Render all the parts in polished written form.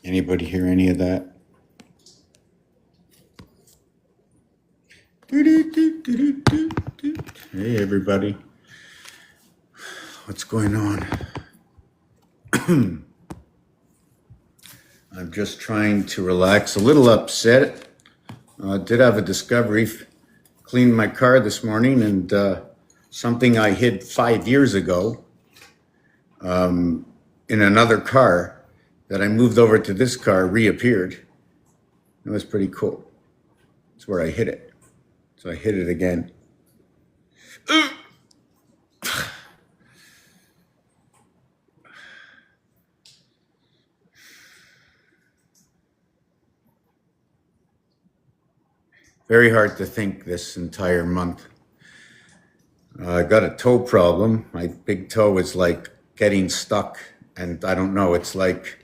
Anybody hear any of that? Hey, everybody. What's going on? I'm just trying to relax, a little upset. Did have a discovery, cleaned my car this morning, and something I hid 5 years ago in another car that I moved over to this car reappeared. It was pretty cool. That's where I hid it. So I hit it again. Very hard to think this entire month. I got a toe problem. My big toe is like getting stuck, and I don't know. It's like,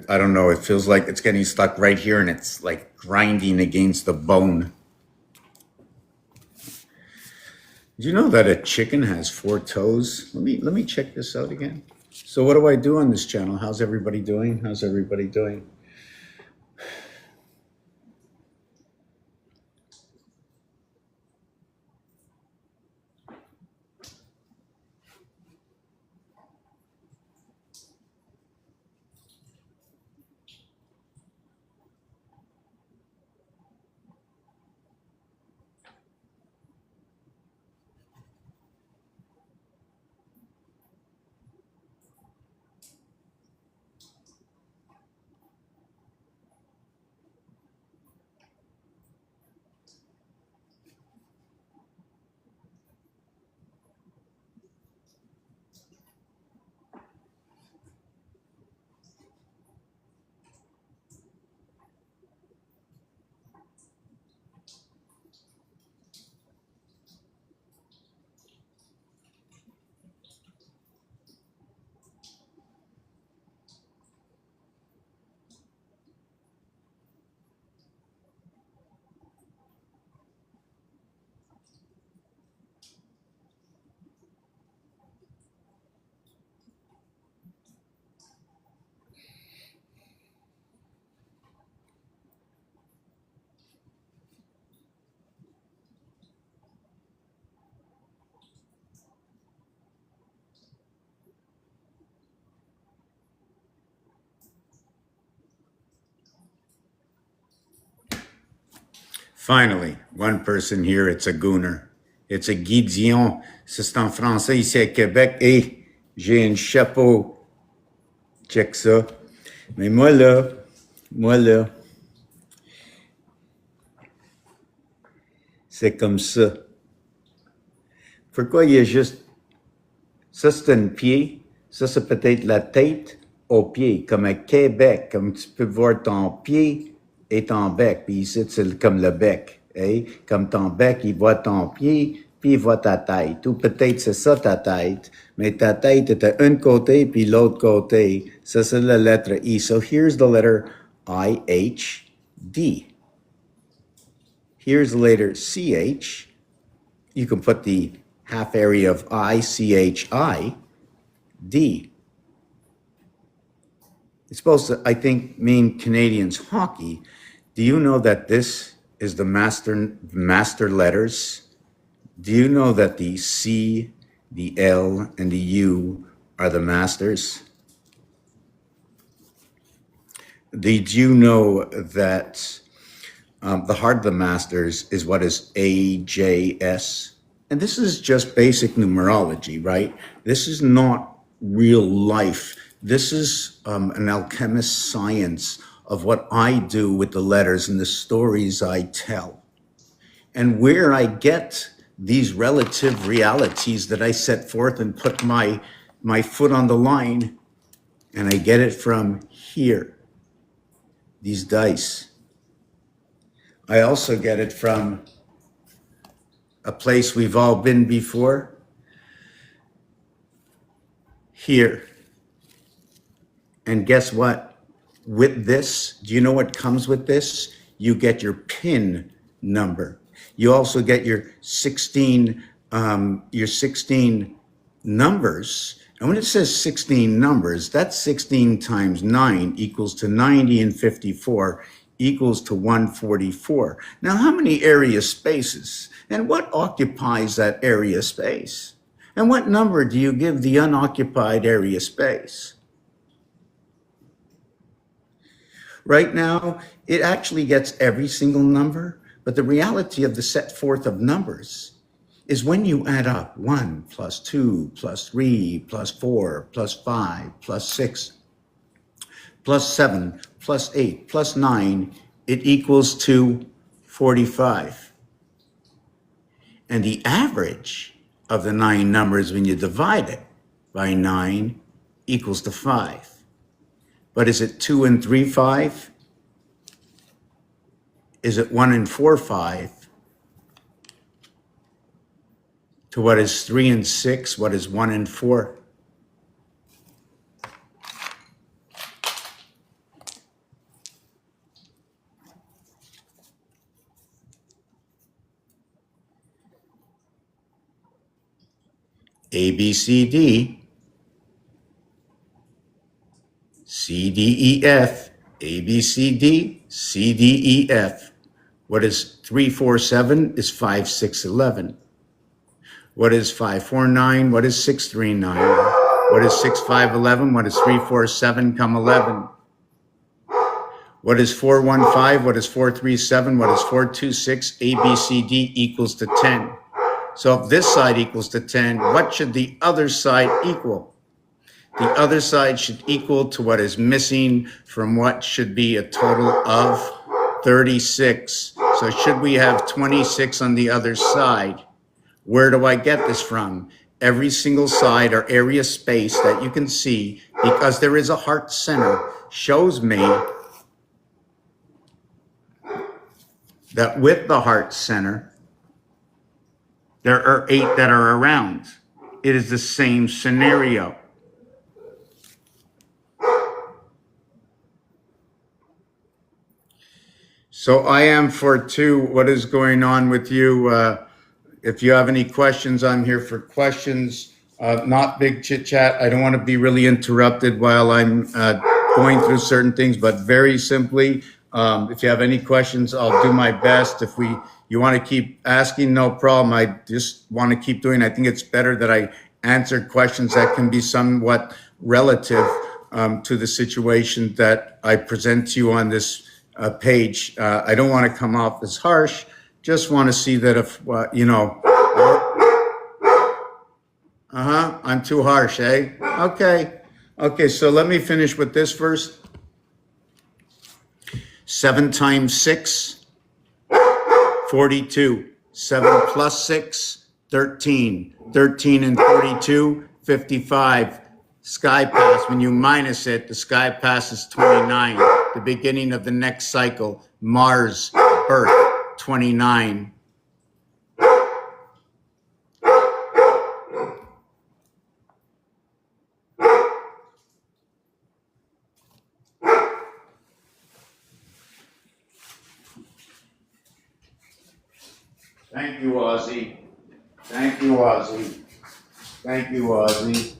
I don't know. It feels like it's getting stuck right here, and it's like grinding against the bone. Did you know that a chicken has 4 toes? Let me check this out again. So what do I do on this channel? How's everybody doing? How's everybody doing? Finally, one person here, it's a gooner. It's a Guy Dion. C'est en français ici à Québec. Et j'ai un chapeau. Check ça. Mais moi là, c'est comme ça. Pourquoi il y a juste... Ça, c'est un pied. Ça, c'est peut-être la tête au pied. Comme à Québec, comme tu peux voir ton pied et ton bec. Puis ici, c'est comme le bec. Hein? Comme ton bec, il voit ton pied, puis il voit ta tête. Ou peut-être c'est ça ta tête, mais ta tête est à un côté, puis l'autre côté. Ça, c'est la lettre I. So here's the letter I-H-D. Here's the letter C-H. You can put the half area of I-C-H-I-D. It's supposed to, I think, mean Canadians hockey. Do you know that this is the master letters? Do you know that the C, the L, and the U are the masters? Did you know that the heart of the masters is what is AJS? And this is just basic numerology, right? This is not real life. This is an alchemist science of what I do with the letters and the stories I tell. And where I get these relative realities that I set forth and put my foot on the line, and I get it from here, these dice. I also get it from a place we've all been before, here. And guess what? With this, do you know what comes with this? You get your PIN number. You also get your 16 numbers And when it says 16 numbers, that's 16 times 9 equals to 90, and 54 equals to 144. Now, how many area spaces? And what occupies that area space? And what number do you give the unoccupied area space? Right now, it actually gets every single number, but the reality of the set forth of numbers is when you add up 1 plus 2 plus 3 plus 4 plus 5 plus 6 plus 7 plus 8 plus 9, it equals to 45. And the average of the 9 numbers when you divide it by 9 equals to 5. But is it 2 and 3, 5? Is it 1 and 4, 5? To what is 3 and 6? What is 1 and 4? A, B, C, D. C, D, E, F. A, B, C, D. C, D, E, F. What is 3, 4, 7 is 5, 6, 11. What is 5, 4, 9? What is 6, 3, 9? What is 6, 5, 11? What is 3, 4, 7, come 11? What is 4, 1, 5? What is 4, 3, 7? What is 4, 2, 6? A, B, C, D equals to 10. So if this side equals to 10, what should the other side equal? The other side should equal to what is missing from what should be a total of 36. So should we have 26 on the other side? Where do I get this from? Every single side or area space that you can see, because there is a heart center, shows me that with the heart center, there are 8 that are around. It is the same scenario. So I am for 2. What is going on with you? If you have any questions, I'm here for questions. Not big chit chat. I don't want to be really interrupted while I'm going through certain things, but very simply, if you have any questions, I'll do my best. If you want to keep asking, no problem. I just want to keep doing. I think it's better that I answer questions that can be somewhat relative to the situation that I present to you on this page. I don't want to come off as harsh. Just want to see that if, I'm too harsh, eh? Okay, so let me finish with this first. 7 times 6, 42. 7 plus 6, 13. 13 and 42, 55. Sky pass, when you minus it, the sky pass is 29. The beginning of the next cycle, Mars, birth, 29. Thank you, Ozzy. Thank you, Ozzy. Thank you, Ozzy.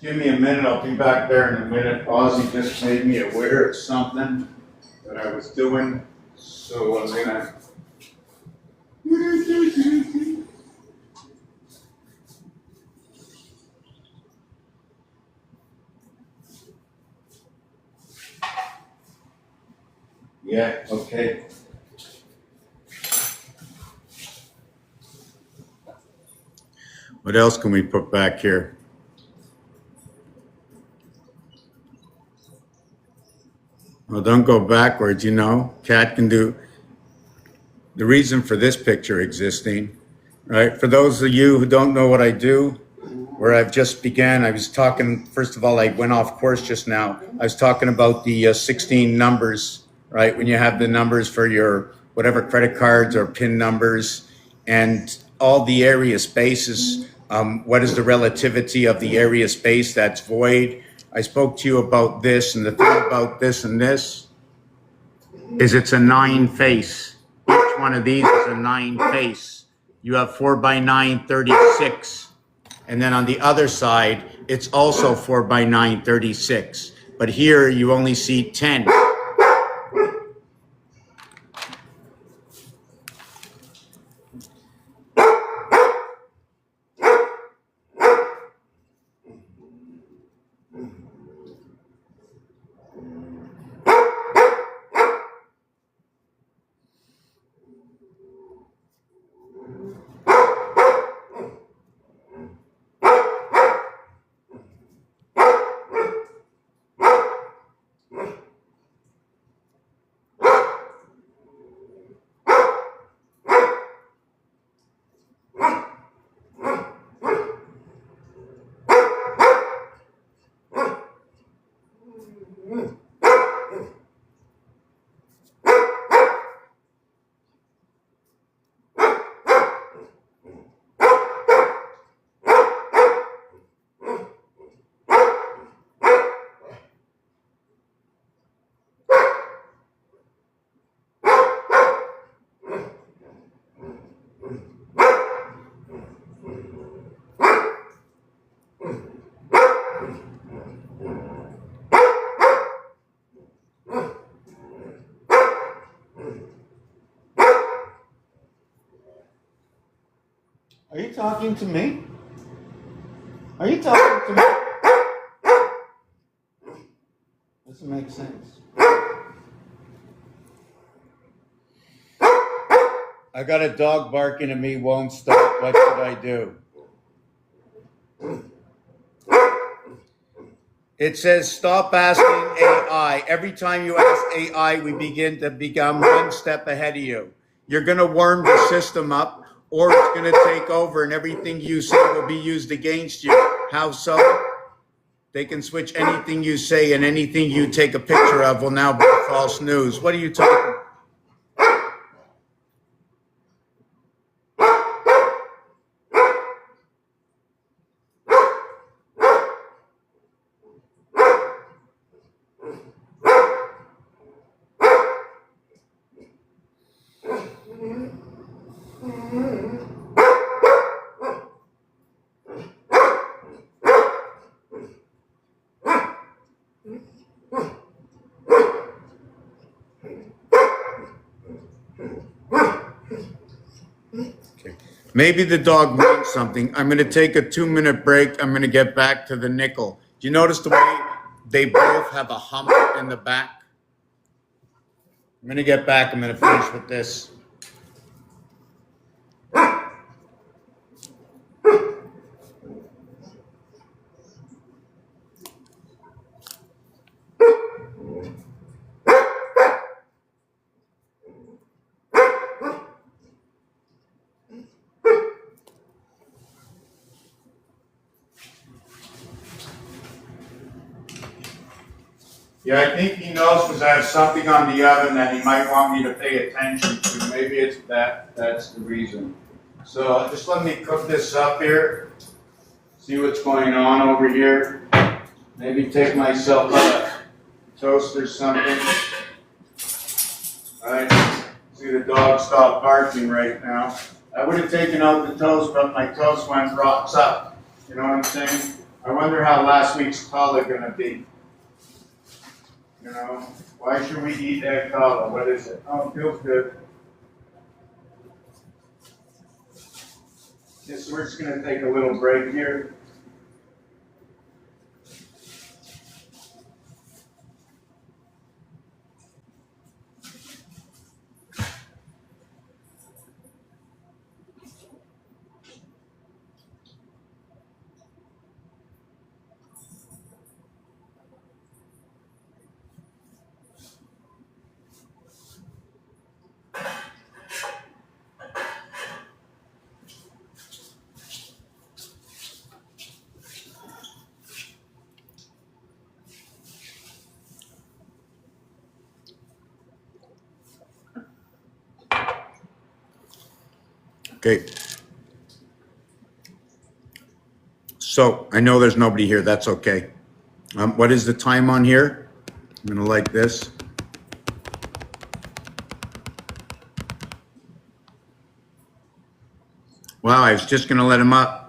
Give me a minute, I'll be back there in a minute. Ozzy just made me aware of something that I was doing, so I'm gonna. Yeah, okay. What else can we put back here? Well, don't go backwards, Cat can do the reason for this picture existing, right? For those of you who don't know what I do, where I've just began, I was talking, first of all, I went off course just now. I was talking about the 16 numbers, right? When you have the numbers for your whatever credit cards or PIN numbers and all the area spaces What is the relativity of the area space that's void? I spoke to you about this, and the thing about this and this is it's a 9 face. Each one of these is a 9 face. You have 4 by 9, 36. And then on the other side, it's also 4 by 9, 36. But here you only see 10. Are you talking to me? Are you talking to me? Doesn't make sense. I got a dog barking at me, won't stop. What should I do? It says stop asking AI. Every time you ask AI, we begin to become one step ahead of you. You're going to worm the system up, or it's going to take over, and everything you say will be used against you. How so? They can switch anything you say, and anything you take a picture of will now be false news. What are you talking about? Maybe the dog wants something. I'm going to take a 2-minute break. I'm going to get back to the nickel. Do you notice the way they both have a hump in the back? I'm going to get back. I'm going to finish with this. Yeah, I think he knows because I have something on the oven that he might want me to pay attention to. Maybe it's that's the reason. So just let me cook this up here. See what's going on over here. Maybe take myself a toast or something. All right. See the dog stop barking right now. I would have taken out the toast, but my toast went rocks up. You know what I'm saying? I wonder how last week's challah gonna be. You know, why should we eat egg challah? What is it? Oh, it feels good. Yes, we're just gonna take a little break here. Okay. So I know there's nobody here. That's okay. What is the time on here? I'm going to like this. Wow, I was just going to let him up.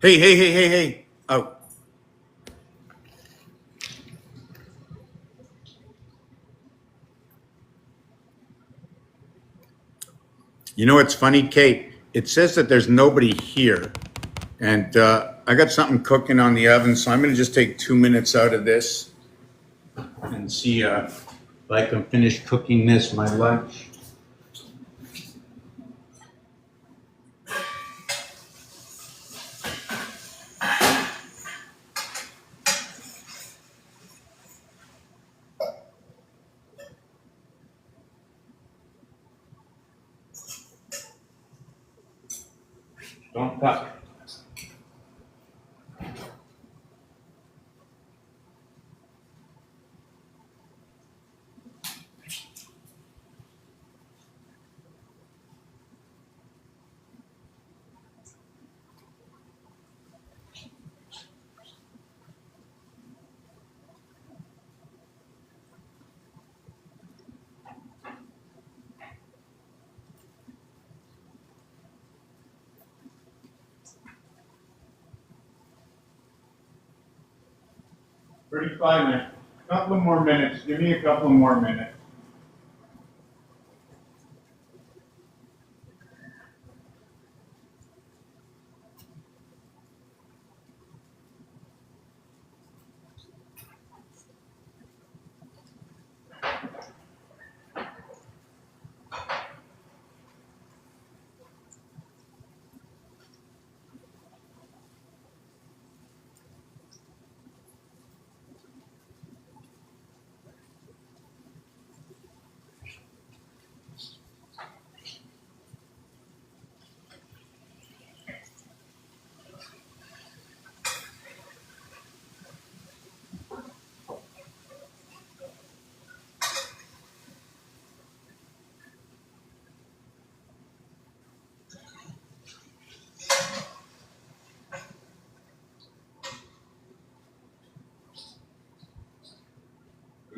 Hey, hey, hey, hey, hey. Oh. You know what's funny, Kate? It says that there's nobody here. And I got something cooking on the oven, so I'm going to just take 2 minutes out of this and see if I can finish cooking this, my lunch. Don't cut. Thirty-five minutes. A couple more minutes. Give me a couple more minutes.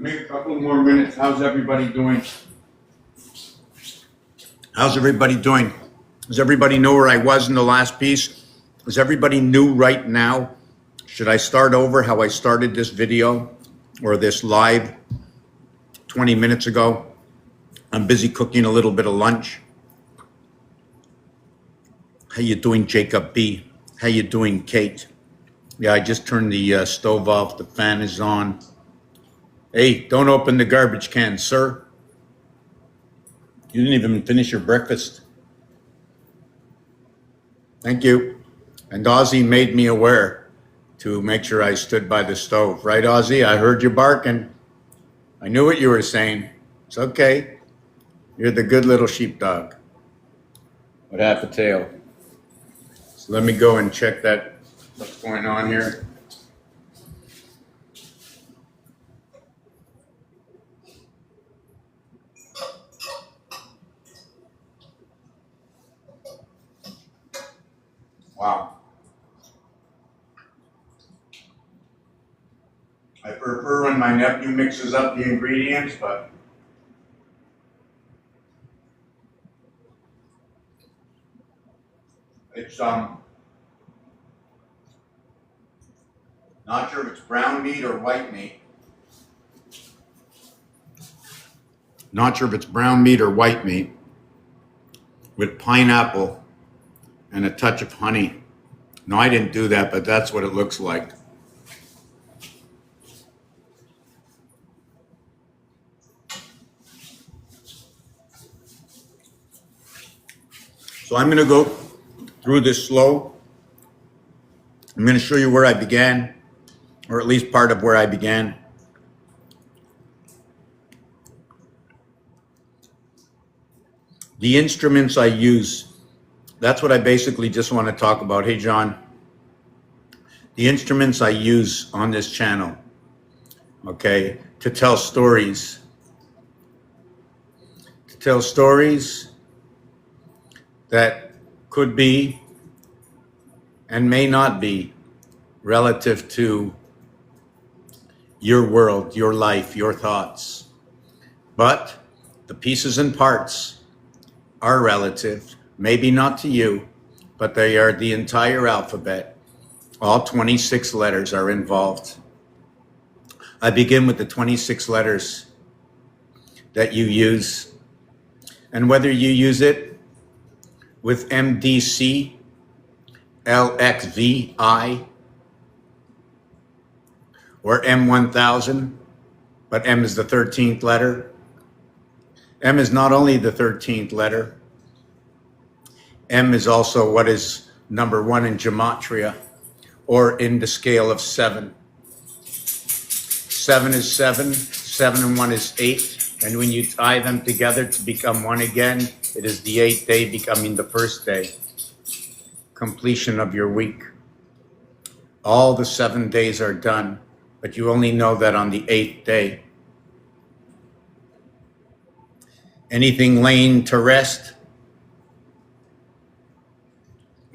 Give me a couple more minutes. How's everybody doing? How's everybody doing? Does everybody know where I was in the last piece? Is everybody new right now? Should I start over how I started this video or this live 20 minutes ago? I'm busy cooking a little bit of lunch. How you doing, Jacob B? How you doing, Kate? Yeah, I just turned the stove off. The fan is on. Hey, don't open the garbage can, sir. You didn't even finish your breakfast. Thank you. And Ozzy made me aware to make sure I stood by the stove. Right, Ozzy? I heard you barking. I knew what you were saying. It's okay. You're the good little sheepdog with half a tail. So let me go and check that. What's going on here? Wow. I prefer when my nephew mixes up the ingredients, but it's not sure if it's brown meat or white meat. Not sure if it's brown meat or white meat with pineapple and a touch of honey. No, I didn't do that, but that's what it looks like. So I'm going to go through this slow. I'm going to show you where I began, or at least part of where I began. The instruments I use, that's what I basically just want to talk about. Hey, John, the instruments I use on this channel, okay, to tell stories that could be and may not be relative to your world, your life, your thoughts. But the pieces and parts are relative, maybe not to you, but they are the entire alphabet. All 26 letters are involved. I begin with the 26 letters that you use, and whether you use it with MDC, LXVI, or M1000, but M is the 13th letter. M is not only the 13th letter, M is also what is number 1 in gematria, or in the scale of 7. 7 is 7, 7 and 1 is 8, and when you tie them together to become one again, it is the 8th day becoming the first day, completion of your week. All the 7 days are done, but you only know that on the 8th day. Anything laying to rest,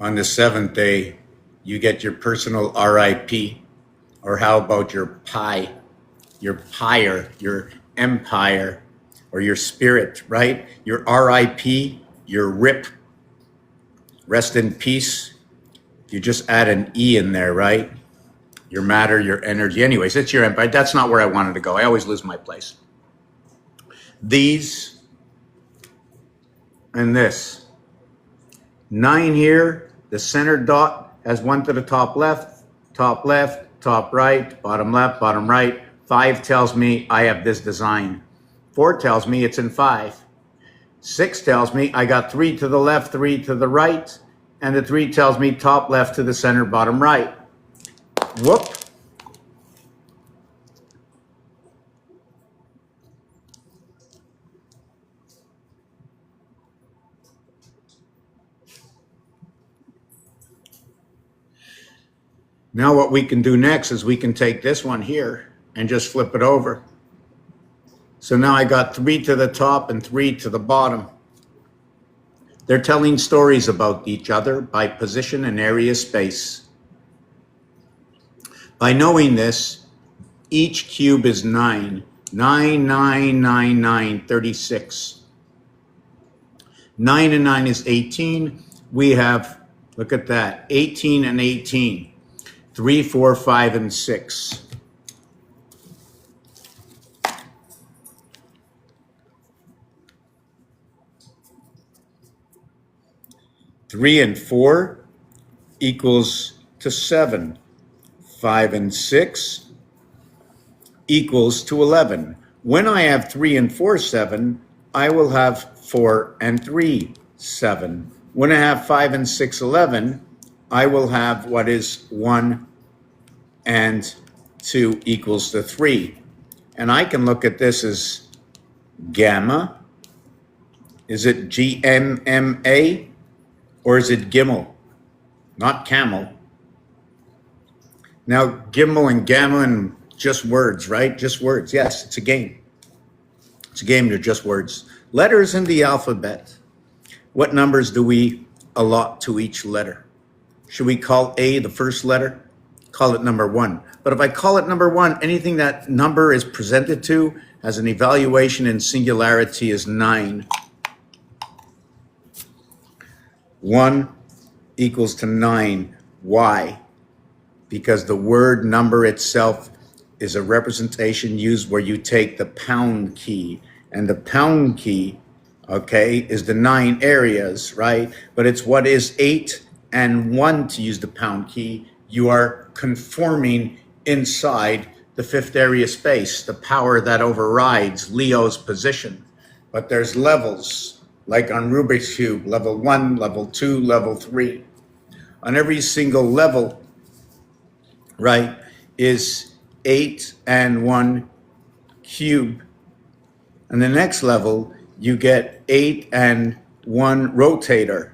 on the 7th day, you get your personal RIP, or how about your pi, your pyre, your empire, or your spirit, right? Your RIP, your RIP, rest in peace. You just add an E in there, right? Your matter, your energy. Anyways, it's your empire. That's not where I wanted to go. I always lose my place. These and this. 9 here, the center dot has 1 to the top left, top right, bottom left, bottom right. 5 tells me I have this design. 4 tells me it's in 5. 6 tells me I got 3 to the left, 3 to the right, and the 3 tells me top left to the center, bottom right. Whoop. Now what we can do next is we can take this one here and just flip it over. So now I got 3 to the top and 3 to the bottom. They're telling stories about each other by position and area space. By knowing this, each cube is 9. 9, 9, 9, 9, 36. 9 and 9 is 18. We have, look at that, 18 and 18. 3, 4, 5, and 6. Three and 4 equals to 7. 5 and 6 equals to 11. When I have 3 and 4, 7, I will have 4 and 3, 7. When I have 5 and 6, 11, I will have what is 1 and 2 equals to 3. And I can look at this as gamma. Is it GMMA or is it Gimel? Not camel. Now, Gimel and gamma and just words, right? Just words. Yes, it's a game. It's a game, they're just words. Letters in the alphabet. What numbers do we allot to each letter? Should we call A the first letter? Call it number 1. But if I call it number 1, anything that number is presented to as an evaluation in singularity is 9. 1 equals to 9. Why? Because the word number itself is a representation used where you take the pound key, and the pound key, okay, is the 9 areas, right? But it's what is 8 and 1 to use the pound key. You are conforming inside the 5th area space, the power that overrides Leo's position. But there's levels, like on Rubik's Cube, level 1, level 2, level 3. On every single level, right, is 8 and 1 cube. And the next level, you get 8 and 1 rotator.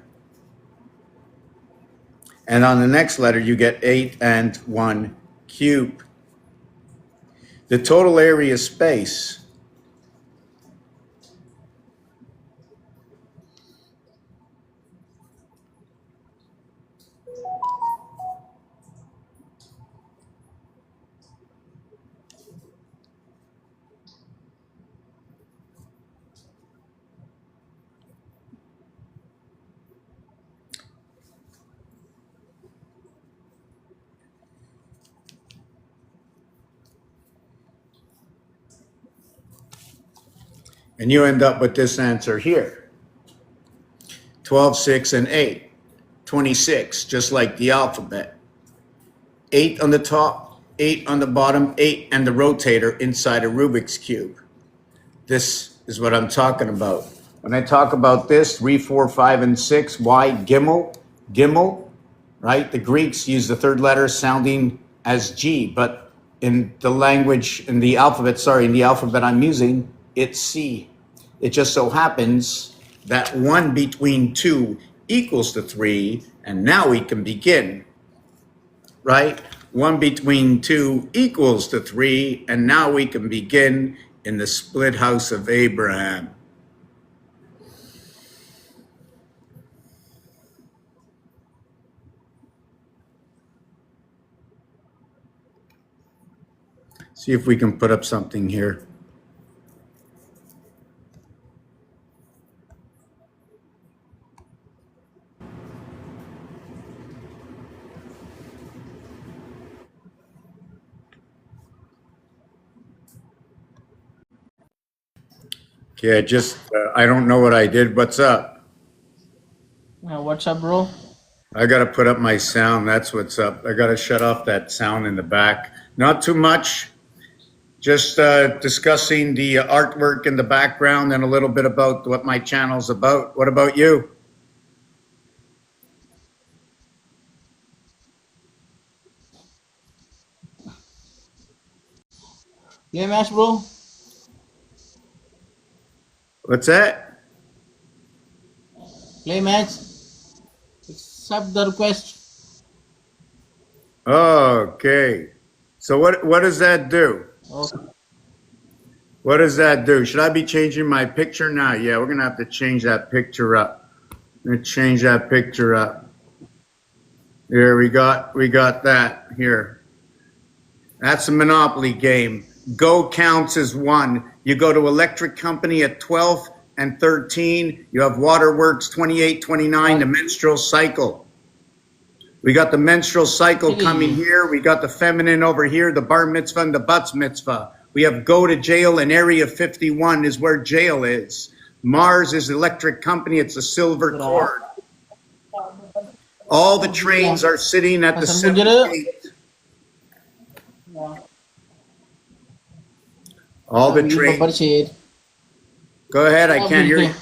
And on the next letter, you get 8 and 1 cube. The total area space and you end up with this answer here. 12, 6, and 8. 26, just like the alphabet. 8 on the top, 8 on the bottom, 8 and the rotator inside a Rubik's Cube. This is what I'm talking about. When I talk about this, 3, 4, 5, and 6, why Gimel? Gimel, right? The Greeks use the third letter sounding as G, but in the language, in the alphabet I'm using, it's C. It just so happens that 1 between 2 equals to 3, and now we can begin, right? 1 between 2 equals to 3, and now we can begin in the split house of Abraham. See if we can put up something here. Okay, I don't know what I did. What's up? What's up, bro? I got to put up my sound. That's what's up. I got to shut off that sound in the back. Not too much. Just discussing the artwork in the background and a little bit about what my channel's about. What about you? Play match, bro. What's that? Play match. Accept the request. Okay. So what does that do? Okay. What does that do? Should I be changing my picture now? Yeah, we're gonna have to change that picture up. I'm gonna change that picture up. Here we got that here. That's a Monopoly game. Go counts as 1. You go to electric company at 12 and 13. You have waterworks 28, 29, the menstrual cycle. We got the menstrual cycle coming here. We got the feminine over here, the bar mitzvah and the batz mitzvah. We have go to jail, and area 51 is where jail is. Mars is electric company. It's a silver cord. All the trains are sitting at the 7th gate. All the trains. Go ahead, I can't hear you.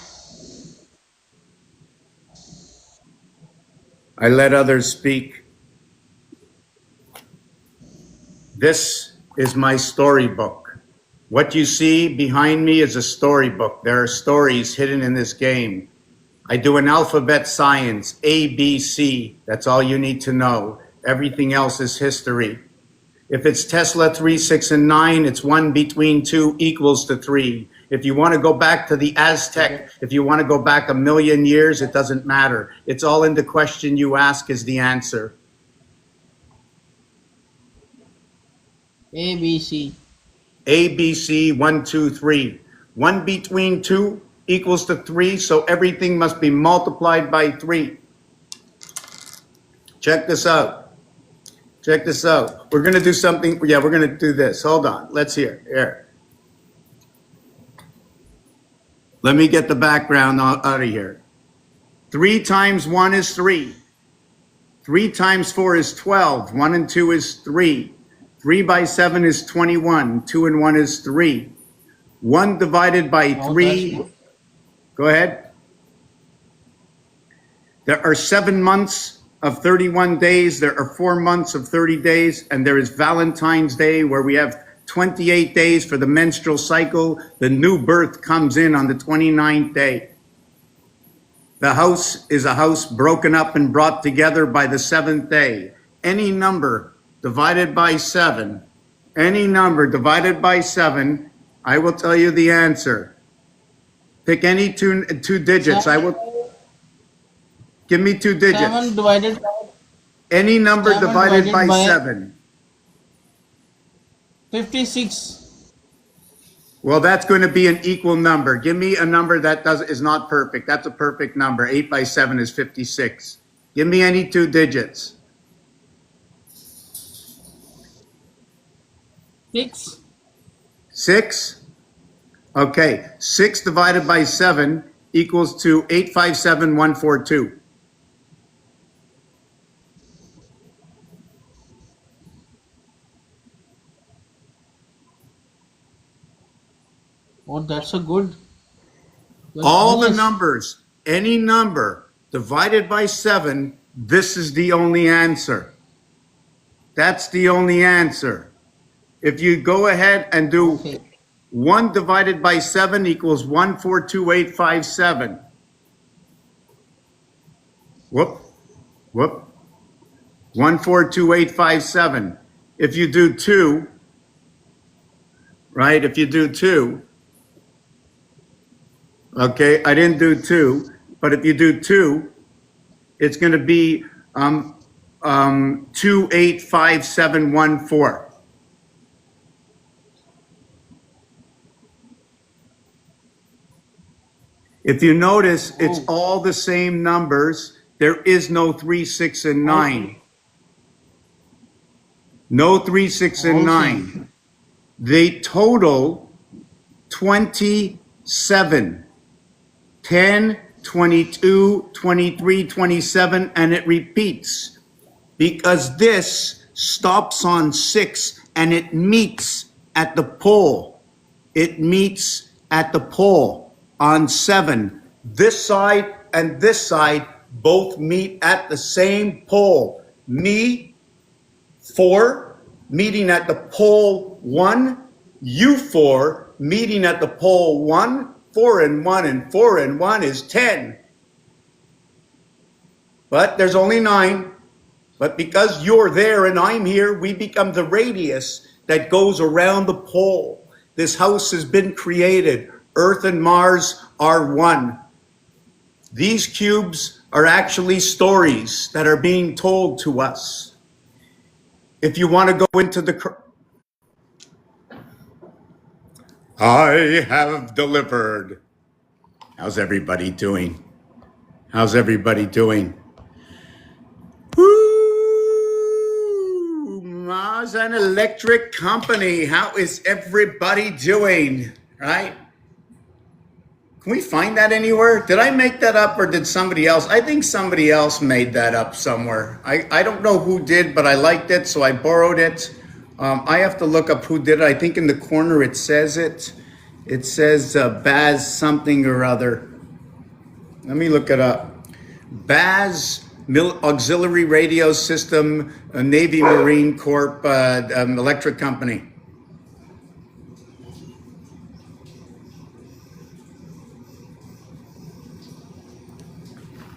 I let others speak. This is my storybook. What you see behind me is a storybook. There are stories hidden in this game. I do an alphabet science, A, B, C. That's all you need to know. Everything else is history. If it's Tesla 3, 6, and 9, it's 1 between 2 equals to 3. If you want to go back to the Aztec, if you want to go back a million years, it doesn't matter. It's all in the question you ask is the answer. A, B, C. A, B, C, 1, 2, 3. 1 between 2 equals to 3, so everything must be multiplied by 3. Check this out. Check this out. We're going to do something. Yeah, we're going to do this. Hold on. Let's hear. Here. Let me get the background out of here. 3 times 1 is 3. 3 times 4 is 12. 1 and 2 is 3. 3 by 7 is 21. 2 and 1 is 3. 1 divided by 3. Go ahead. There are 7 months of 31 days. There are 4 months of 30 days. And there is Valentine's Day, where we have 28 days for the menstrual cycle. The new birth comes in on the 29th day. The house is a house broken up and brought together by the seventh day. Any number divided by 7, any number divided by 7, I will tell you the answer. Pick any two digits. I will give me 2 7 digits. divided by Any number 7 divided divided by by 7. 56. Well, that's going to be an equal number. Give me a number that is not perfect. That's a perfect number. 8 by 7 is 56. Give me any 2 digits. 6. 6. Okay. 6 divided by 7 equals to 857,142. Oh, that's a good. You're All the genius. numbers, any number divided by 7, this is the only answer. That's the only answer. If you go ahead and do Okay. 1 divided by 7 equals 142,857. Whoop, whoop. 142,857. If you do 2, right? If you do 2, okay, I didn't do 2, but if you do 2, it's going to be 285714. If you notice, it's Oh, all the same numbers. There is no 3, 6, and all 9. No 3, 6, and all same. 9. They total 27. 10, 22, 23, 27, and it repeats because this stops on 6 and it meets at the pole. It meets at the pole on 7. This side and this side both meet at the same pole. Me, 4, meeting at the pole 1. You 4, meeting at the pole 1. 4 and 1 and 4 and 1 is 10. But there's only 9. But because you're there and I'm here, we become the radius that goes around the pole. This house has been created. Earth and Mars are one. These cubes are actually stories that are being told to us. If you want to go into the... I have delivered. How's everybody doing? How's everybody doing? Woo! Mars and Electric Company. How is everybody doing? Right? Can we find that anywhere? Did I make that up or did somebody else? I think somebody else made that up somewhere. I don't know who did, but I liked it, so I borrowed it. I have to look up who did it. I think in the corner it says it. It says Baz something or other. Let me look it up. Baz Auxiliary Radio System, Navy Marine Corp, electric company.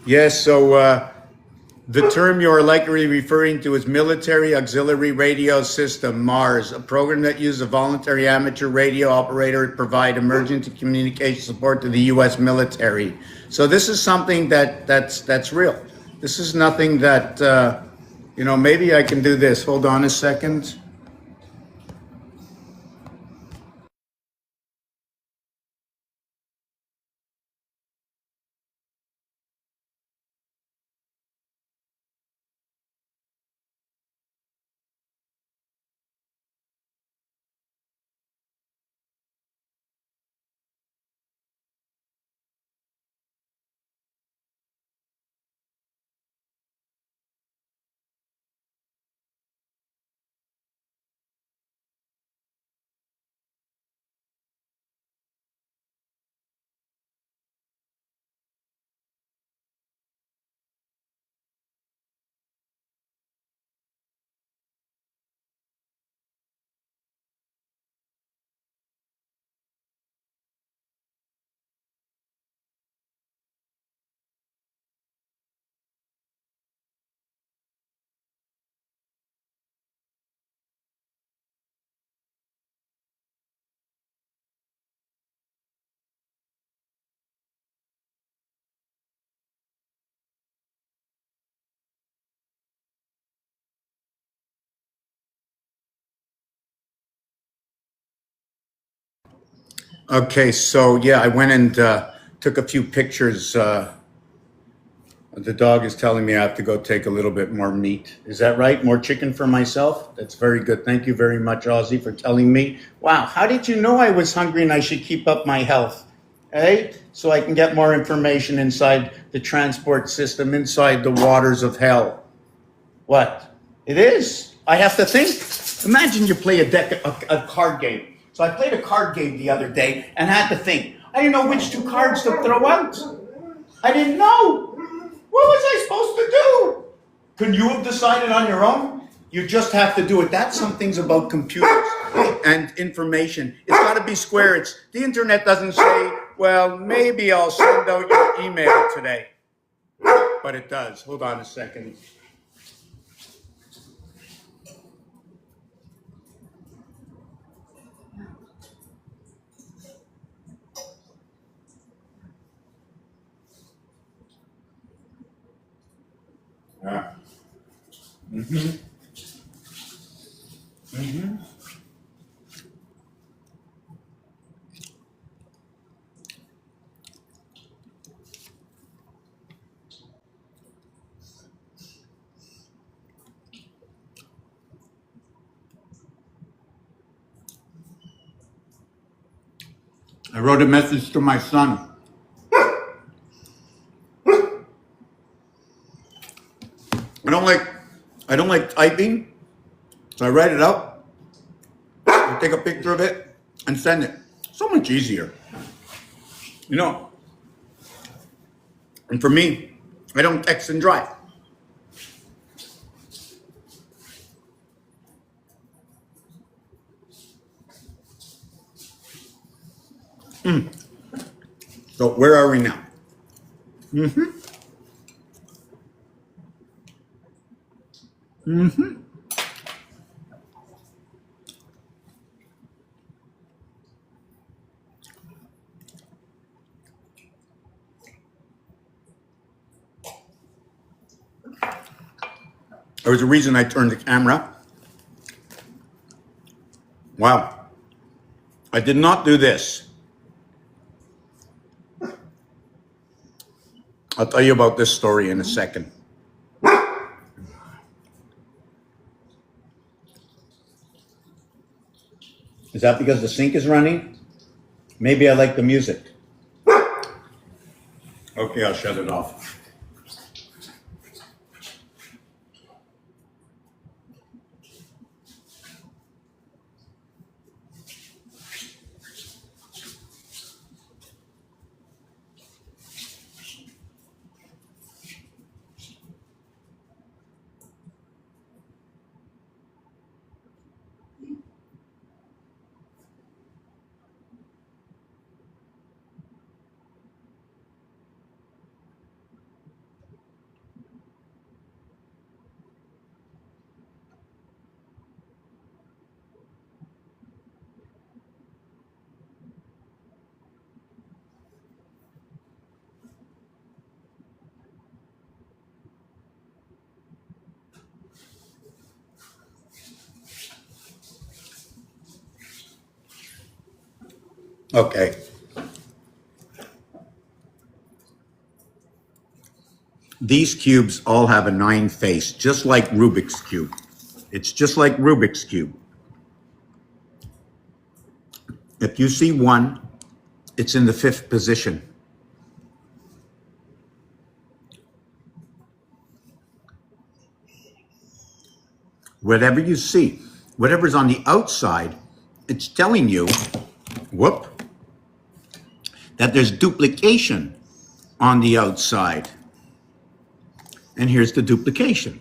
Yes, so the term you are likely referring to is Military Auxiliary Radio System, MARS, a program that uses a voluntary amateur radio operator to provide emergency communication support to the U.S. military. So this is something that's real. This is nothing that, maybe I can do this. Hold on a second. Okay, so yeah, I went and took a few pictures. The dog is telling me I have to go take a little bit more meat. Is that right? More chicken for myself? That's very good. Thank you very much, Ozzy, for telling me. Wow, how did you know I was hungry and I should keep up my health? Eh? So I can get more information inside the transport system, inside the waters of hell. What? It is. I have to think. Imagine you play a card game. So I played a card game the other day and had to think. I didn't know which two cards to throw out. I didn't know. What was I supposed to do? Couldn't you have decided on your own? You just have to do it. That's some things about computers and information. It's got to be square. The internet doesn't say, well, maybe I'll send out your email today. But it does. Hold on a second. Yeah. I wrote a message to my son. I don't like I don't like typing, so I write it out, I take a picture of it, and send it. So much easier. You know. And for me, I don't text and drive. So where are we now? There was a reason I turned the camera. Wow. I did not do this. I'll tell you about this story in a second. Is that because the sink is running? Maybe I like the music. Okay, I'll shut it off. Okay. These cubes all have a 9 face, just like Rubik's Cube. It's just like Rubik's Cube. If you see one, it's in the 5th position. Whatever you see, whatever's on the outside, it's telling you, that there's duplication on the outside. And here's the duplication.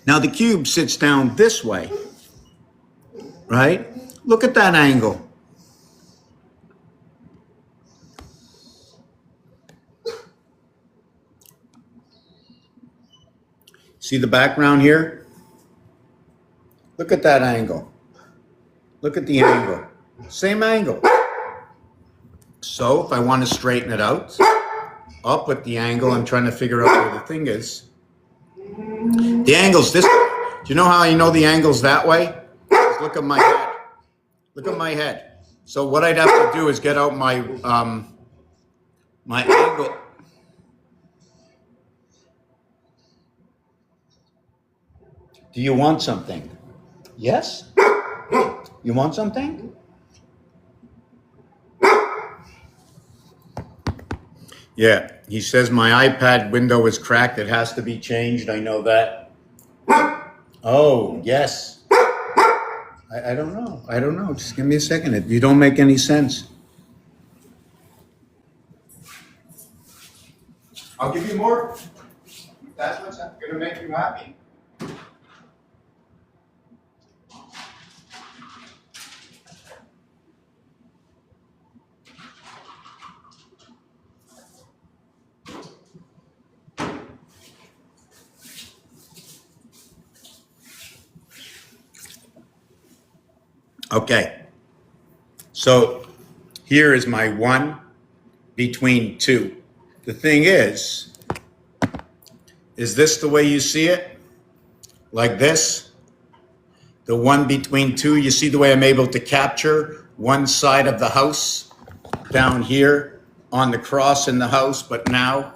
Now the cube sits down this way, right? Look at that angle. See the background here? Look at that angle. Look at the angle. Same angle. So if I want to straighten it out, I'll put the angle. I'm trying to figure out where the thing is. The angle's this way. Do you know how I know the angle's that way? Just look at my head. Look at my head. So what I'd have to do is get out my my angle. Do you want something? Yes? You want something? Yeah, he says my iPad window is cracked. It has to be changed. I know that. Oh, yes. I don't know. I don't know. Just give me a second. You don't make any sense. I'll give you more. That's what's going to make you happy. Okay. So here is my 1 between 2. The thing is this the way you see it? Like this? The 1 between 2, you see the way I'm able to capture one side of the house down here on the cross in the house, but now,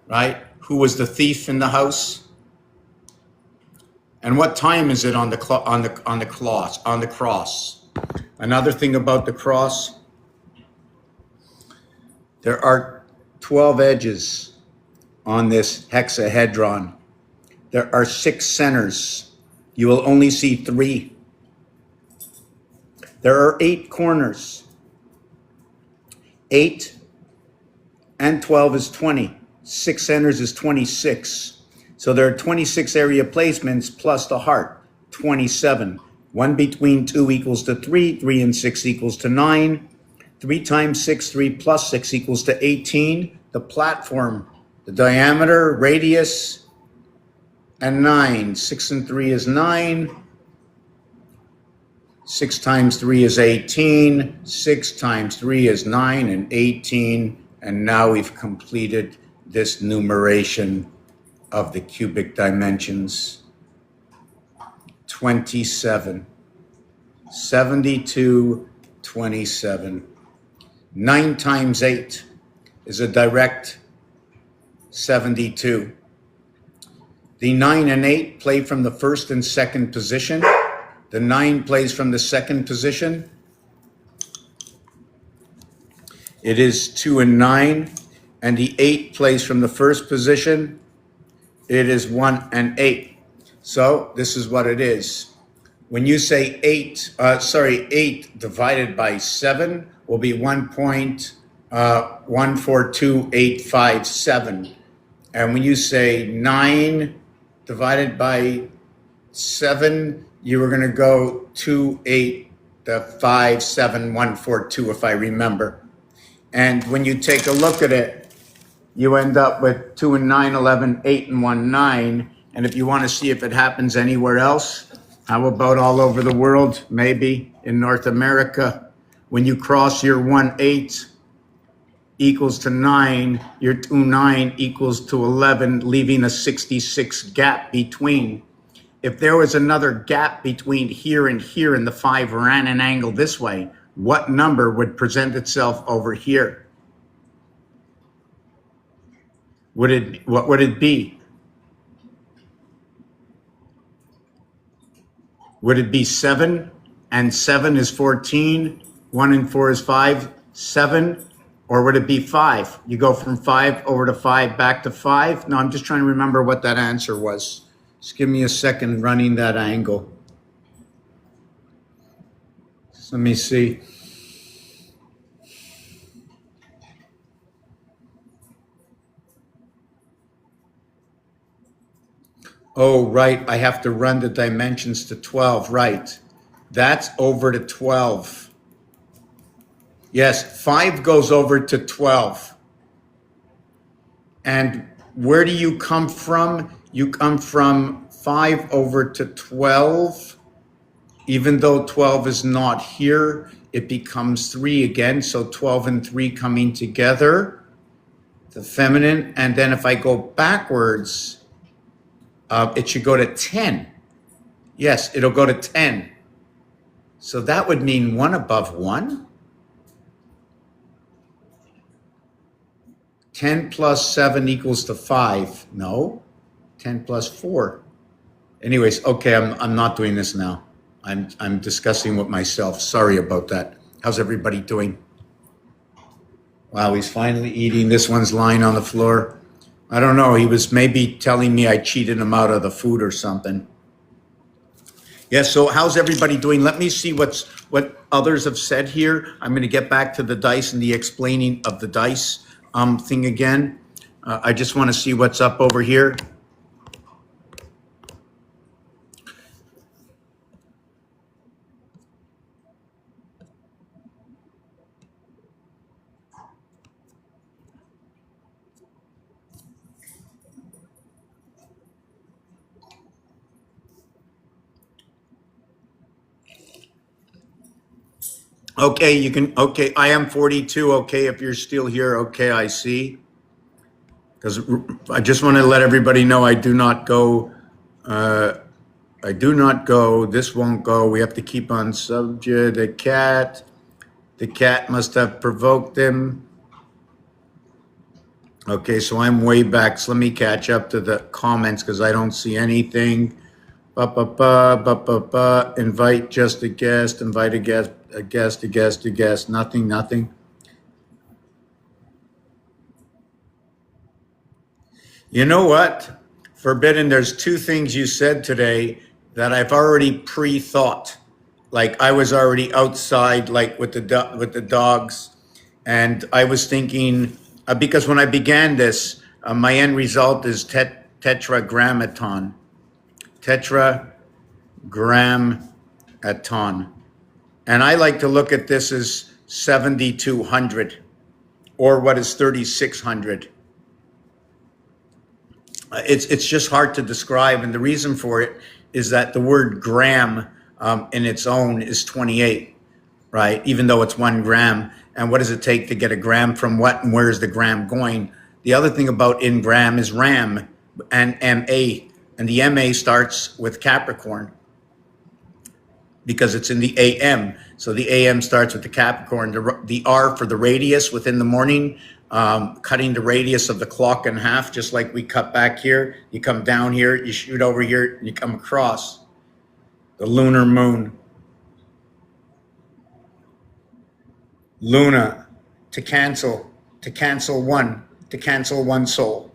right? Who was the thief in the house? And what time is it on the cross? Another thing about the cross, there are 12 edges on this hexahedron. There are 6 centers. You will only see 3. There are 8 corners. 8 and 12 is 20. 6 centers is 26. So there are 26 area placements plus the heart, 27. 1 between 2 equals to 3. 3 and 6 equals to 9. 3 times 6, 3 plus 6 equals to 18. The platform, the diameter, radius, and 9. 6 and 3 is 9. 6 times 3 is 18. 6 times 3 is 9 and 18. And now we've completed this numeration of the cubic dimensions. 27. 72, 27. 9 times 8 is a direct 72. The 9 and 8 play from the first and second position. The 9 plays from the second position. It is 2 and 9. And the 8 plays from the first position. It is 1 and 8. So this is what it is. When you say 8 divided by 7 will be 1.142857. And when you say 9 divided by 7, you were going to go 2.857.142 if I remember. And when you take a look at it, you end up with 2 and 9, 11, 8 and 1, 9. And if you want to see if it happens anywhere else, how about all over the world? Maybe in North America, when you cross your 1, 8 equals to 9, your 2, 9 equals to 11, leaving a 66 gap between. If there was another gap between here and here and the 5 ran an angle this way, what number would present itself over here? What would it be? Would it be 7? And 7 is 14. 1 and 4 is 5. 7? Or would it be 5? You go from 5 over to 5, back to 5? No, I'm just trying to remember what that answer was. Just give me a second running that angle. Just let me see. Oh, right, I have to run the dimensions to 12, right. That's over to 12. Yes, 5 goes over to 12. And where do you come from? You come from 5 over to 12. Even though 12 is not here, it becomes 3 again. So 12 and 3 coming together, the feminine. And then if I go backwards, it should go to 10. Yes, it'll go to 10. So that would mean 1 above 1. 10 plus 7 equals to 5. No, 10 plus 4. Anyways, okay, I'm not doing this now. I'm discussing with myself. Sorry about that. How's everybody doing? Wow, he's finally eating. This one's lying on the floor. I don't know. He was maybe telling me I cheated him out of the food or something. Yeah, so how's everybody doing? Let me see what others have said here. I'm going to get back to the dice and the explaining of the dice thing again. I just want to see what's up over here. Okay, you can, okay, I am 42. Okay, if you're still here, okay, I see. Because I just want to let everybody know I do not go, this won't go. We have to keep on subject. The cat must have provoked him. Okay, so I'm way back. So let me catch up to the comments because I don't see anything. Invite just a guest, invite a guest, nothing. You know what? Forbidden, there's two things you said today that I've already pre-thought. Like I was already outside, like with the dogs, and I was thinking because when I began this, my end result is tetragrammaton, and I like to look at this as 7,200, or what is 3,600. It's just hard to describe, and the reason for it is that the word gram in its own is 28, right? Even though it's 1 gram. And what does it take to get a gram from what, and where is the gram going? The other thing about in gram is RAM and MA, and the MA starts with Capricorn because it's in the AM. So the AM starts with the Capricorn, the R for the radius within the morning, cutting the radius of the clock in half, just like we cut back here. You come down here, you shoot over here, and you come across. The lunar moon. Luna, to cancel one soul.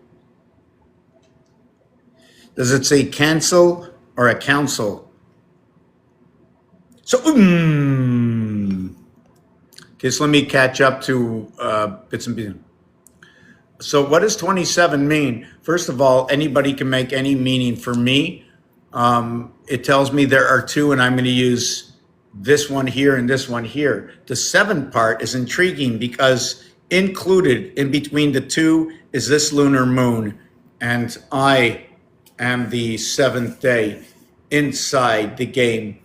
Does it say cancel or a council? So, okay, so let me catch up to bits and pieces. So what does 27 mean? First of all, anybody can make any meaning. For me, it tells me there are two, and I'm going to use this one here and this one here. The 7 part is intriguing because included in between the two is this lunar moon, and I am the 7th day inside the game.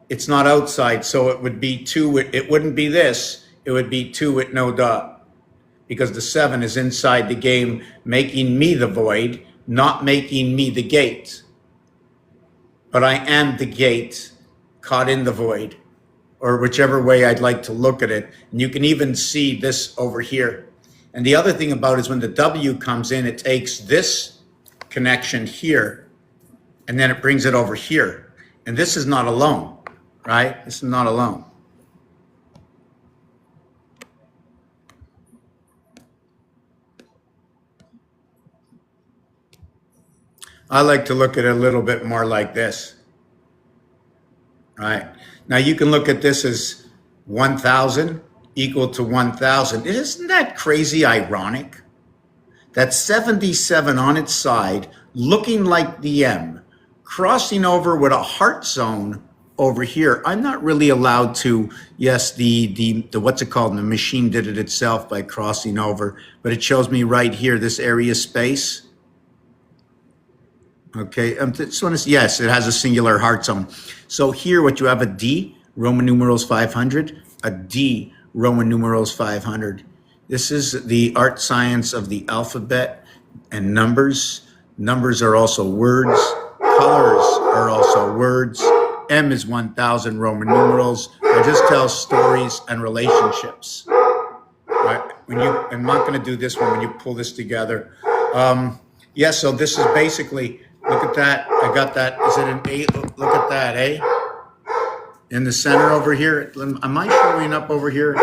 It's not outside, so it would be 2. It wouldn't be this. It would be 2 with no dot, because the 7 is inside the game, making me the void, not making me the gate. But I am the gate, caught in the void, or whichever way I'd like to look at it. And you can even see this over here. And the other thing about it is when the W comes in, it takes this connection here, and then it brings it over here. And this is not alone, right? This is not alone. I like to look at it a little bit more like this, right? Now you can look at this as 1,000 equal to 1,000. Isn't that crazy ironic? That's 77 on its side, looking like the M, crossing over with a heart zone over here. I'm not really allowed to, yes, the what's it called? The machine did it itself by crossing over, but it shows me right here, this area space. Okay, just want to, yes, it has a singular heart zone. So here what you have, a D, Roman numerals 500, a D, Roman numerals 500. This is the art science of the alphabet and numbers. Numbers are also words. Colors are also words. M is 1,000 Roman numerals. I just tell stories and relationships. Right? when you, I'm not going to do this one when you pull this together. Yeah, so this is basically, look at that. I got that. Is it an 8? Look at that, eh? In the center over here. Am I showing up over here?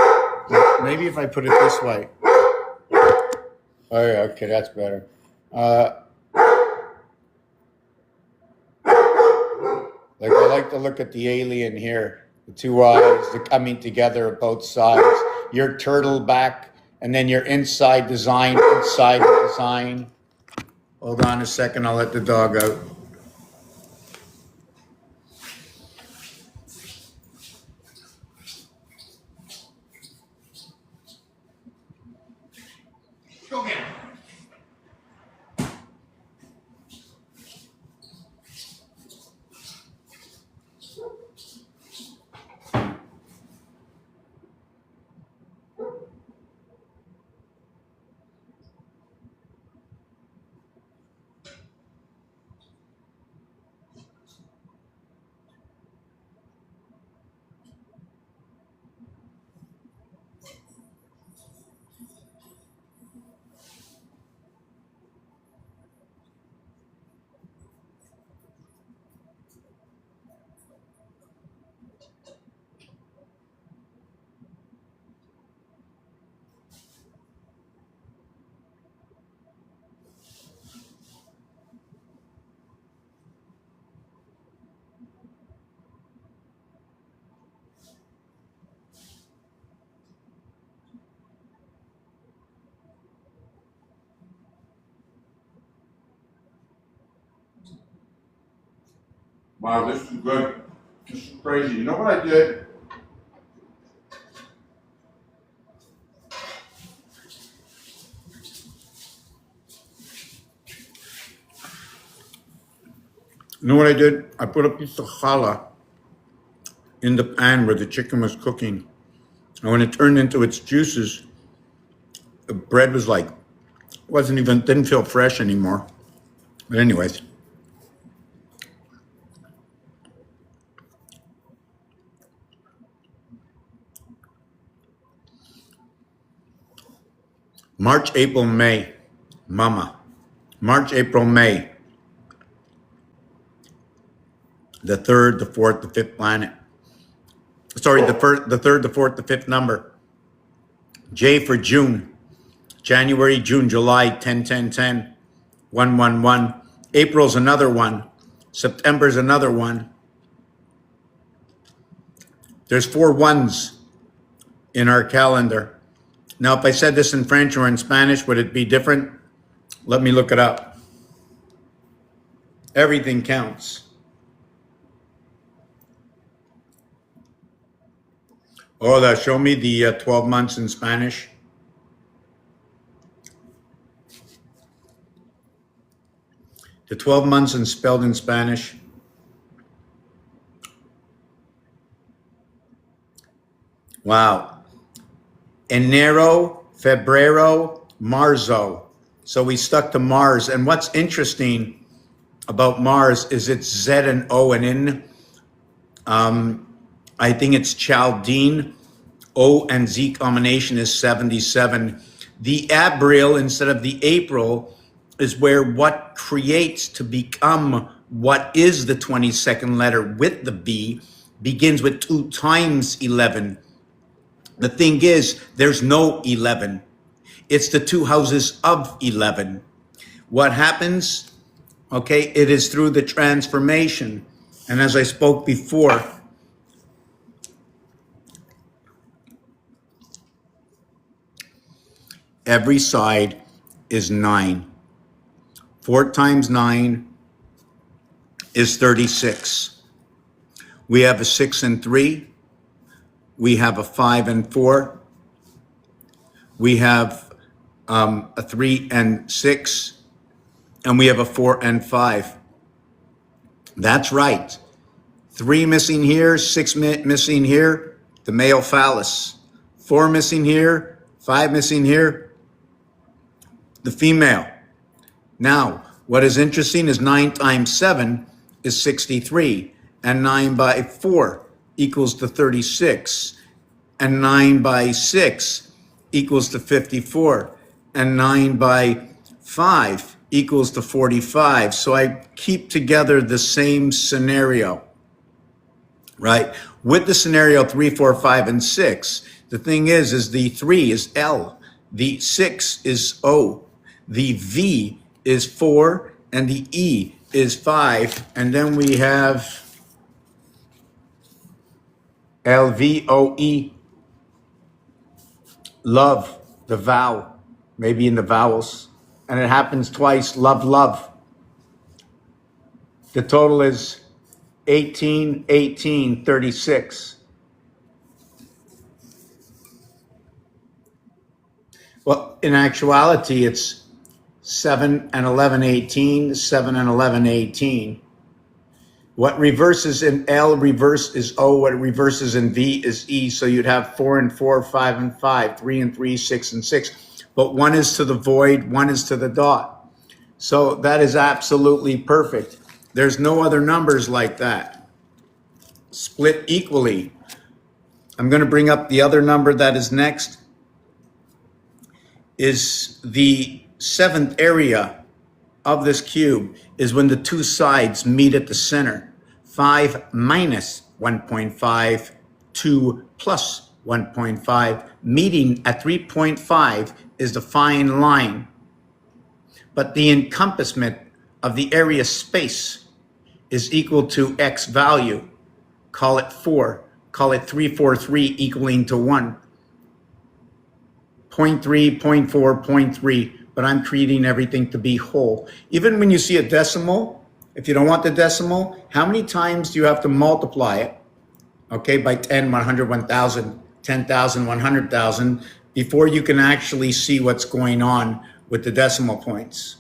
Maybe if I put it this way. Oh, yeah, okay, that's better. Like I like to look at the alien here. The two eyes coming together at both sides. Your turtle back, and then your inside design, inside the design. Hold on a second, I'll let the dog out. Go get him. Wow, this is good. This is crazy. You know what I did? You know what I did? I put a piece of challah in the pan where the chicken was cooking. And when it turned into its juices, the bread was like, didn't feel fresh anymore. But anyways. March, April, May. Mama. March, April, May. The third, the fourth, the fifth planet. Sorry, the third, the fourth, the fifth number. J for June. January, June, July, 10, 10, 10. 1, 1, 1. April's another one. September's another one. There's 4 ones in our calendar. Now, if I said this in French or in Spanish, would it be different? Let me look it up. Everything counts. Hola, show me the 12 months in Spanish. The 12 months and spelled in Spanish. Wow. Enero, Febrero, Marzo. So we stuck to Mars. And what's interesting about Mars is it's Z and O and N. I think it's Chaldean. O and Z combination is 77. The Abril instead of the April is where what creates to become what is the 22nd letter with the B begins with 2 times 11. The thing is, there's no 11. It's the 2 houses of 11. What happens? Okay, it is through the transformation. And as I spoke before, every side is 9. 4 times 9 is 36. We have a 6 and 3. We have a 5 and 4. We have a 3 and 6. And we have a 4 and 5. That's right. 3 missing here, 6 missing here, the male phallus. 4 missing here, 5 missing here, the female. Now, what is interesting is 9 times 7 is 63, and 9 by 4 equals to 36, and 9 by 6 equals to 54, and 9 by 5 equals to 45. So I keep together the same scenario, right? With the scenario 3, 4, 5, and 6, the thing is the 3 is L, the 6 is O, the V is 4, and the E is 5, and then we have LVOE, love, the vowel, maybe in the vowels, and it happens twice, love, love. The total is 18, 18, 36. Well, in actuality, it's 7 and 11, 18, 7 and 11, 18. What reverses in L reverse is O. What reverses in V is E. So you'd have 4 and 4, 5 and 5, 3 and 3, 6 and 6. But one is to the void, one is to the dot. So that is absolutely perfect. There's no other numbers like that. Split equally. I'm going to bring up the other number that is next. Is the seventh area of this cube is when the two sides meet at the center. 5 minus 1.5, 2 plus 1.5, meeting at 3.5 is the fine line. But the encompassment of the area space is equal to X value. Call it 4, call it 343 equaling to 1. 0.3, 0.4, 0.3, but I'm treating everything to be whole. Even when you see a decimal, if you don't want the decimal, how many times do you have to multiply it, okay, by 10, 100, 1,000, 10,000, 100,000, before you can actually see what's going on with the decimal points?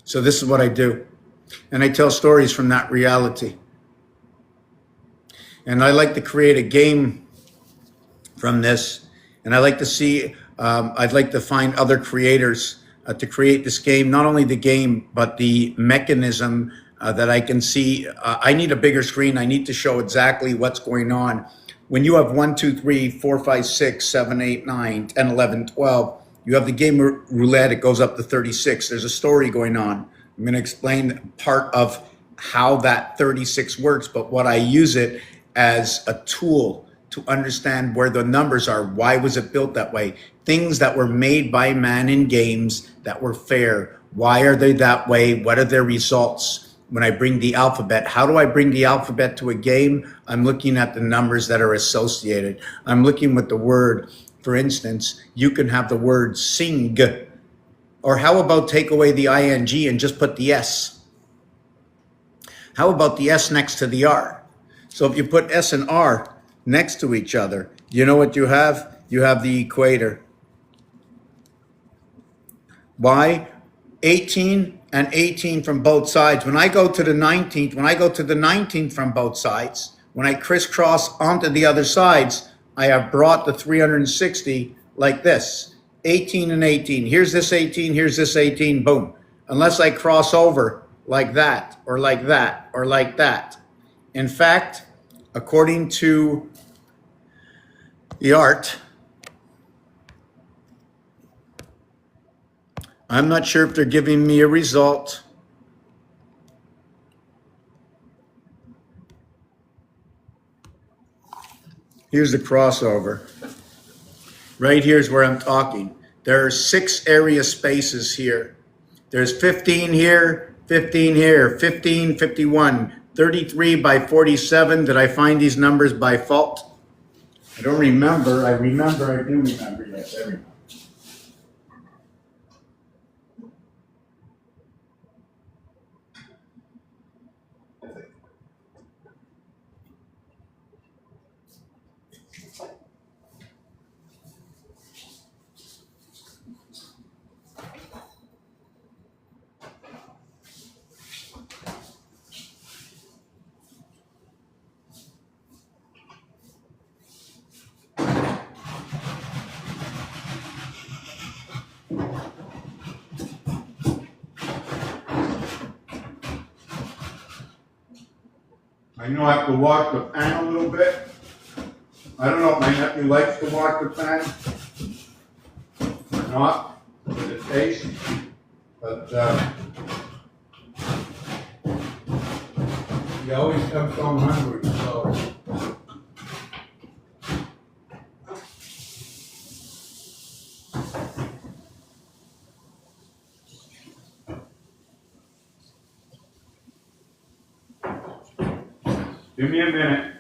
So this is what I do. And I tell stories from that reality. And I like to create a game from this, and I like to see, I'd like to find other creators to create this game, not only the game, but the mechanism that I can see. I need a bigger screen. I need to show exactly what's going on. When you have 1, 2, 3, 4, 5, 6, 7, 8, 9, 10, 11, 12, you have the game roulette, it goes up to 36. There's a story going on. I'm going to explain part of how that 36 works, but what I use it as a tool to understand where the numbers are. Why was it built that way? Things that were made by man in games that were fair. Why are they that way? What are their results? When I bring the alphabet, how do I bring the alphabet to a game? I'm looking at the numbers that are associated. I'm looking with the word. For instance, you can have the word sing, or how about take away the ing and just put the S? How about the S next to the R? So if you put S and R next to each other, you know what you have? You have the equator. Why? 18 and 18 from both sides. When I go to the 19th from both sides, when I crisscross onto the other sides, I have brought the 360 like this. 18 and 18. Here's this 18, here's this 18, boom. Unless I cross over like that, or like that, or like that. In fact, according to the art, I'm not sure if they're giving me a result. Here's the crossover. Right here's where I'm talking. There are 6 area spaces here. There's 15 here, 15 here, 15, 51, 33 by 47. Did I find these numbers by fault? I don't remember. I do remember. Yes, I remember. I know I have to walk the pan a little bit. I don't know, my nephew likes to watch the fan. Not with the taste, but he always comes home hungry, so. Give me a minute.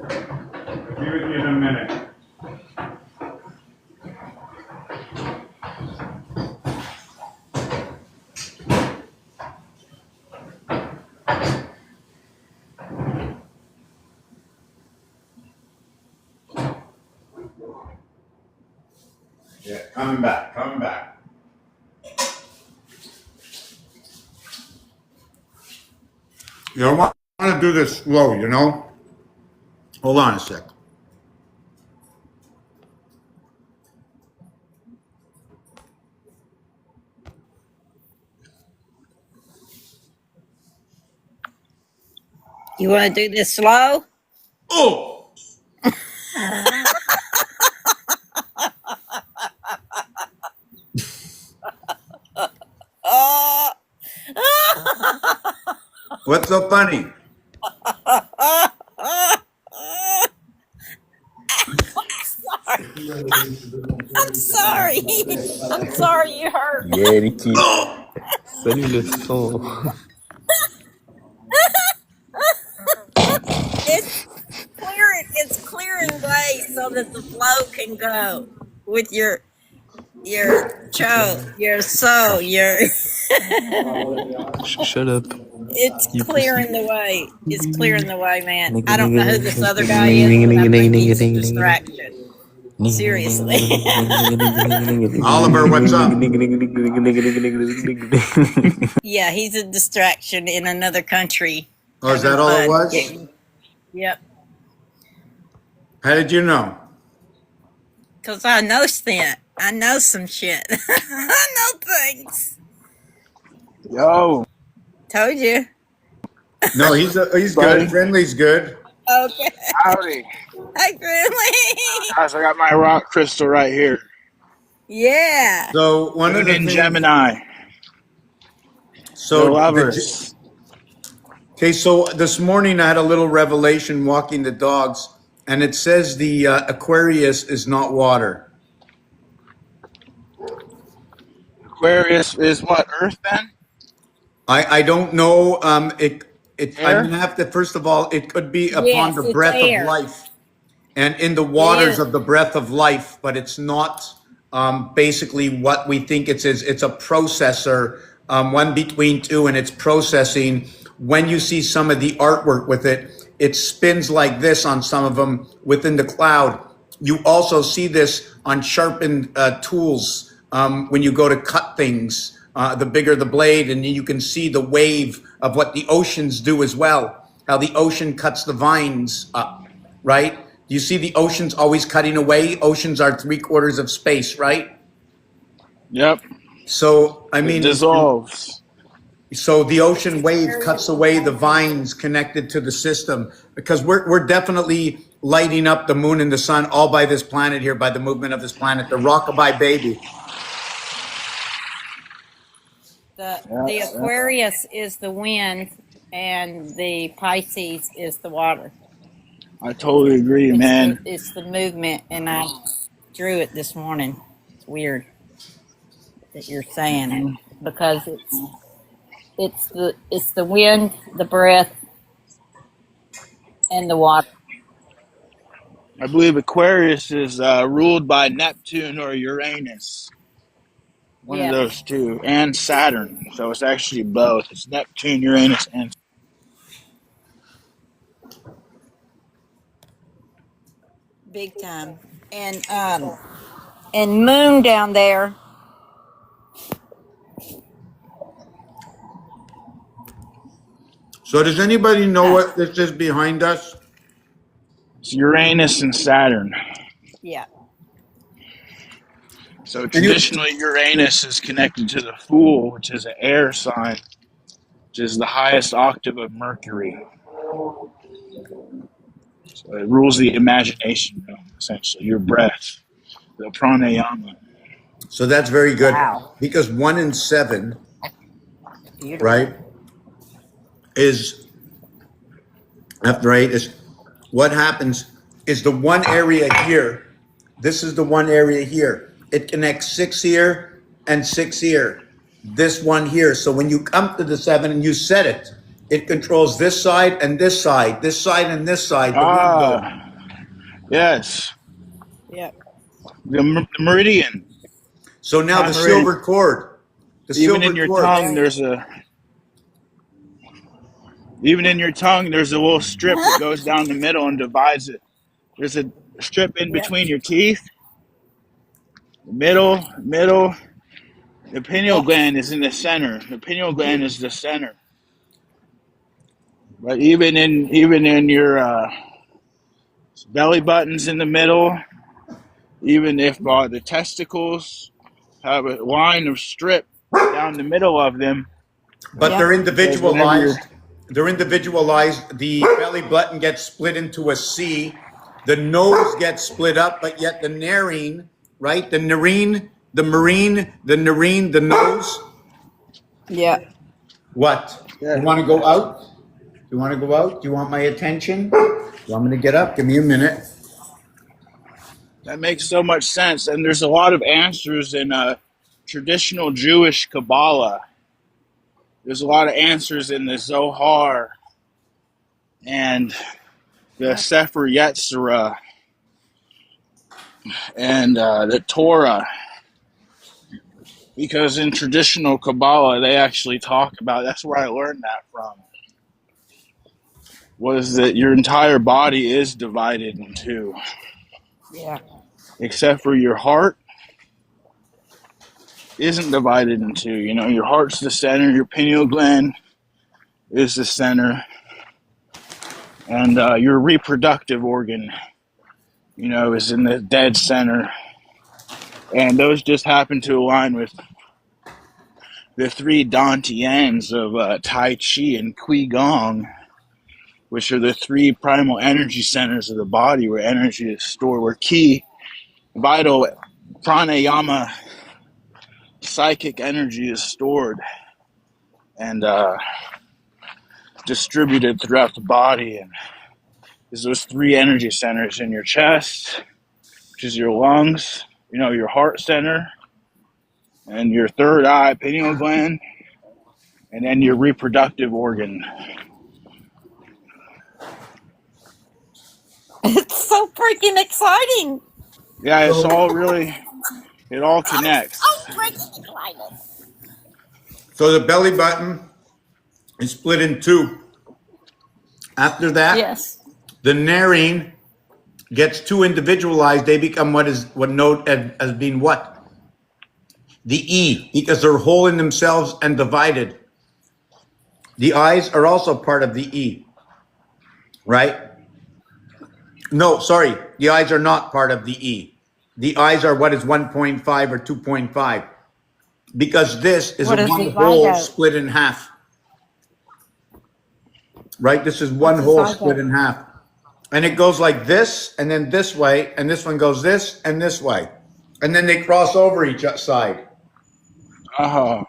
I'll be with you in a minute. Yeah, coming back, coming back. You don't want to do this slow, you know? Hold on a sec. You want to do this slow? Oh! Oh, What's so funny? I'm sorry. I'm sorry you hurt. Yeah, Ricky. Salut le son. It's clearing way so that the flow can go with your your Shut up. it's You pussy. clearing the way. It's clearing the way, man. I don't know who this other guy is, but I think he's a distraction. Seriously. Oliver, what's up? Yeah, he's a distraction in another country. Oh, is that all it was? Yep. How did you know? Because I know Stint. I know some shit. I know things. Yo, Told you. No, he's buddy. good. Friendly's good. Okay. Howdy. Hi, Grimley. Guys, I got my rock crystal right here. Yeah. So one of Moon the in things. Gemini. The So lovers. okay, so this morning I had a little revelation walking the dogs, and it says the Aquarius is not water. Aquarius is what? Earth then? I don't know. I'm Air? gonna have to first of all. It could be upon Yes, the it's breath of air. life, and in the It waters is. of the breath of life, but it's not basically what we think it is. It's a processor, one between two, and it's processing. When you see some of the artwork with it, it spins like this on some of them within the cloud. You also see this on sharpened tools when you go to cut things. The bigger the blade, and you can see the wave of what the oceans do as well. How the ocean cuts the vines up, right? You see the oceans always cutting away. Oceans are 3/4 of space, right? Yep. So, I It mean, dissolves. so the It's ocean wave Aquarius cuts away the rising. vines connected to the system because we're definitely lighting up the moon and the sun all by this planet here, by the movement of this planet, the rockabye baby. Yeah, The yeah. Aquarius is the wind, and the Pisces is the water. I totally agree, man. It's the movement, and I drew it this morning. It's weird that you're saying it because it's the wind, the breath, and the water. I believe Aquarius is ruled by Neptune or Uranus. One of Yeah. those two, and Saturn. So it's actually both. It's Neptune, Uranus, and Big time. And Moon down there. So does anybody know Huh. what this is behind us? it's Uranus and Saturn. Yeah. So And you, traditionally, Uranus is connected to the Fool, which is an air sign, which is the highest octave of Mercury. So it rules the imagination realm, essentially, your breath, the pranayama. so that's very good Wow. because 1 in 7, Beautiful. right, is after 8 is what happens is the one area here. This is the one area here. It connects 6 here and 6 here. This one here. So when you come to the 7 and you set it, it controls this side and this side, this side and this side, the window. Ah, yes, Yep. the meridian, So now time meridian. the Even silver in your cord. tongue, even in your tongue, there's a little strip that goes down the middle and divides it. There's a strip in Yep. between your teeth. Middle. The pineal Yep. gland is in the center. The pineal gland is the center. But even in your belly button's in the middle. Even if the testicles have a line of strip down the middle of them, But Yep. they're because whenever you're individualized. They're individualized. The belly button gets split into a C. The nose gets split up, but yet the narine, right? The narine, the nose. Yep. What? yeah, You want to go out? You want to go out? Do you want my attention? You want me to get up? Give me a minute. that makes so much sense. And there's a lot of answers in traditional Jewish Kabbalah. There's a lot of answers in the Zohar and the Yep. Sefer Yetzirah and the Torah, because in traditional Kabbalah they actually talk about. That's where I learned that from. Was that your entire body is divided in two, Yeah. except for your heart isn't divided in two. You know, your heart's the center, your pineal gland is the center, and your reproductive organ, you know, is in the dead center. And those just happen to align with the three dantians of Tai Chi and Qigong, which are the three primal energy centers of the body where energy is stored, where ki, vital pranayama, psychic energy is stored and distributed throughout the body. And there's those three energy centers in your chest, which is your lungs, you know, your heart center, and your third eye, pineal gland, and then your reproductive organ. It's so freaking exciting. Yeah, it's So, all really, it all I'm connects. so freaking excited. so the belly button is split in two. After that, Yes. the narine gets too individualized. They become what note as being what? The E, because they're whole in themselves and divided. The eyes are also part of the E, right? No, sorry, the eyes are not part of the E. The eyes are what is 1.5 or 2.5, because this is a What is one the whole zygote? split in half, right? This is one What's a whole split zygote? in half. And it goes like this, and then this way, and this one goes this and this way. And then they cross over each side. Oh,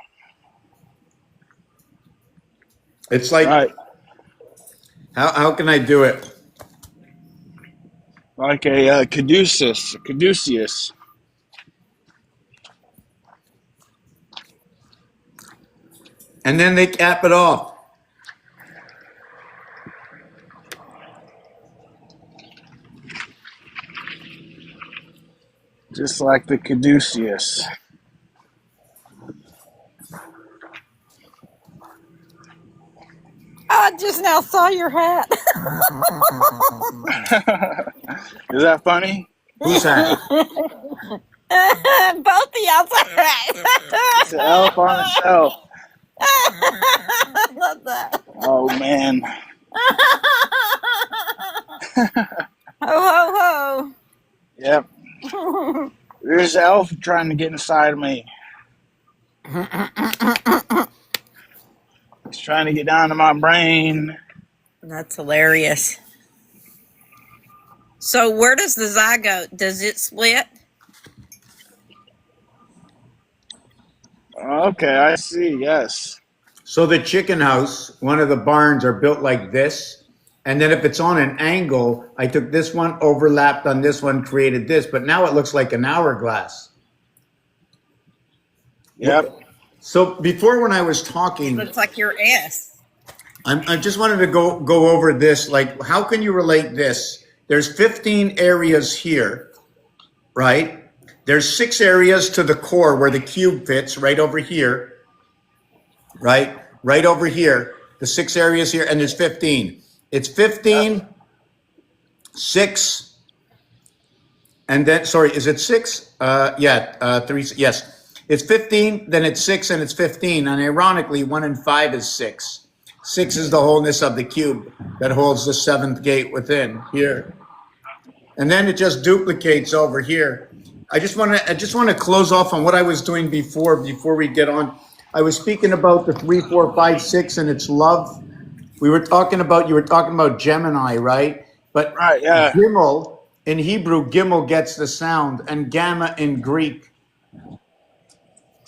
It's like, right. how can I do it? Like a caduceus. And then they cap it off. Just like the caduceus. I just now saw your hat. Is that funny? Who's that? Both of y'all's It's an elf on a shelf. I love that. Oh man. Ho Yep. ho There's an elf trying to get inside of me. ho. He's trying to get down to my brain. That's hilarious. So where does the zygote? Does it split? Okay, I see. Yes. So the chicken house, one of the barns are built like this. And then if it's on an angle, I took this one, overlapped on this one, created this, but now it looks like an hourglass. Yep. So before when I was talking, Looks like your S. I just wanted to go over this. Like, how can you relate this? There's 15 areas here, right? There's 6 areas to the core where the cube fits, right over here, right? Right over here, the 6 areas here, and there's 15. It's 15, 6, and then, sorry, is it 6? 3, yes. It's 15, then it's 6, and it's 15. And ironically, 1 and 5 is 6. 6 is the wholeness of the cube that holds the 7th gate within here. And then it just duplicates over here. I just want to close off on what I was doing before we get on. I was speaking about the 3, 4, 5, 6 and its love. You were talking about Gemini, right? But Right. Yeah. Gimel in Hebrew, Gimel gets the sound, and Gamma in Greek.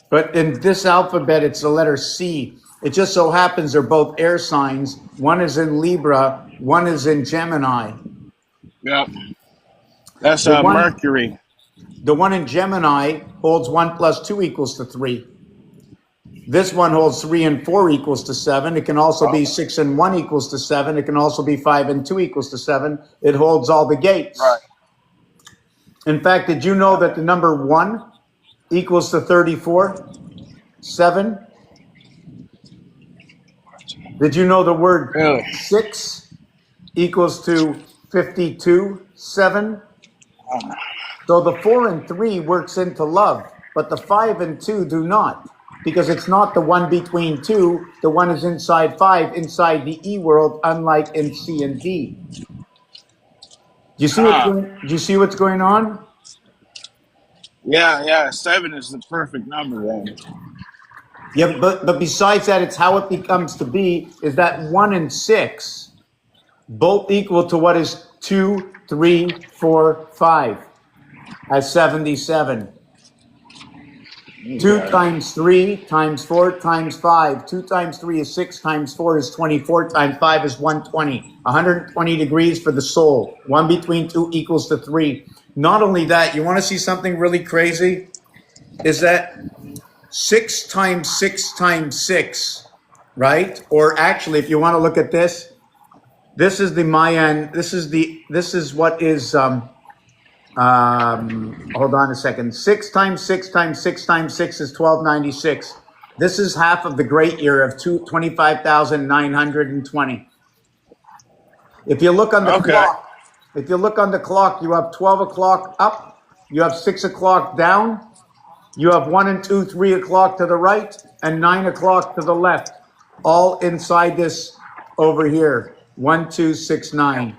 But in this alphabet, it's the letter C. It just so happens they're both air signs. One is in Libra, one is in Gemini. Yep. That's The one- Mercury. The one in Gemini holds 1 + 2 = 3. This one holds 3 and 4 = 7. It can also be 6 and 1 = 7. It can also be 5 and 2 = 7. It holds all the gates. Right. In fact, did you know that the number 1 equals to 34? 7? Did you know the word Really? 6 equals to 52? 7? So the 4 and 3 works into love, but the 5 and 2 do not, because it's not the one between 2. The one is inside 5, inside the E world, unlike in C and D. Do you see what's going on? Yeah. 7 is the perfect number then. Yeah, but besides that, it's how it becomes to be is that 1 and 6 both equal to what is 2, 3, 4, 5 as 77. 2 times 3 times 4 times 5. 2 times 3 is 6 times 4 is 24 times 5 is 120. 120 degrees for the soul. 1 between 2 equals to 3. Not only that, you want to see something really crazy? Is that 6 times 6 times 6, right? Or actually, if you want to look at this, this is the Mayan, this is what is, hold on a second. 6 times 6 times 6 times 6 is 1296. This is half of the great year of 25,920. If you look on the clock, you have 12 o'clock up, you have 6 o'clock down, you have 1 and 2, 3 o'clock to the right, and 9 o'clock to the left, all inside this over here. 1, 2, 6, 9.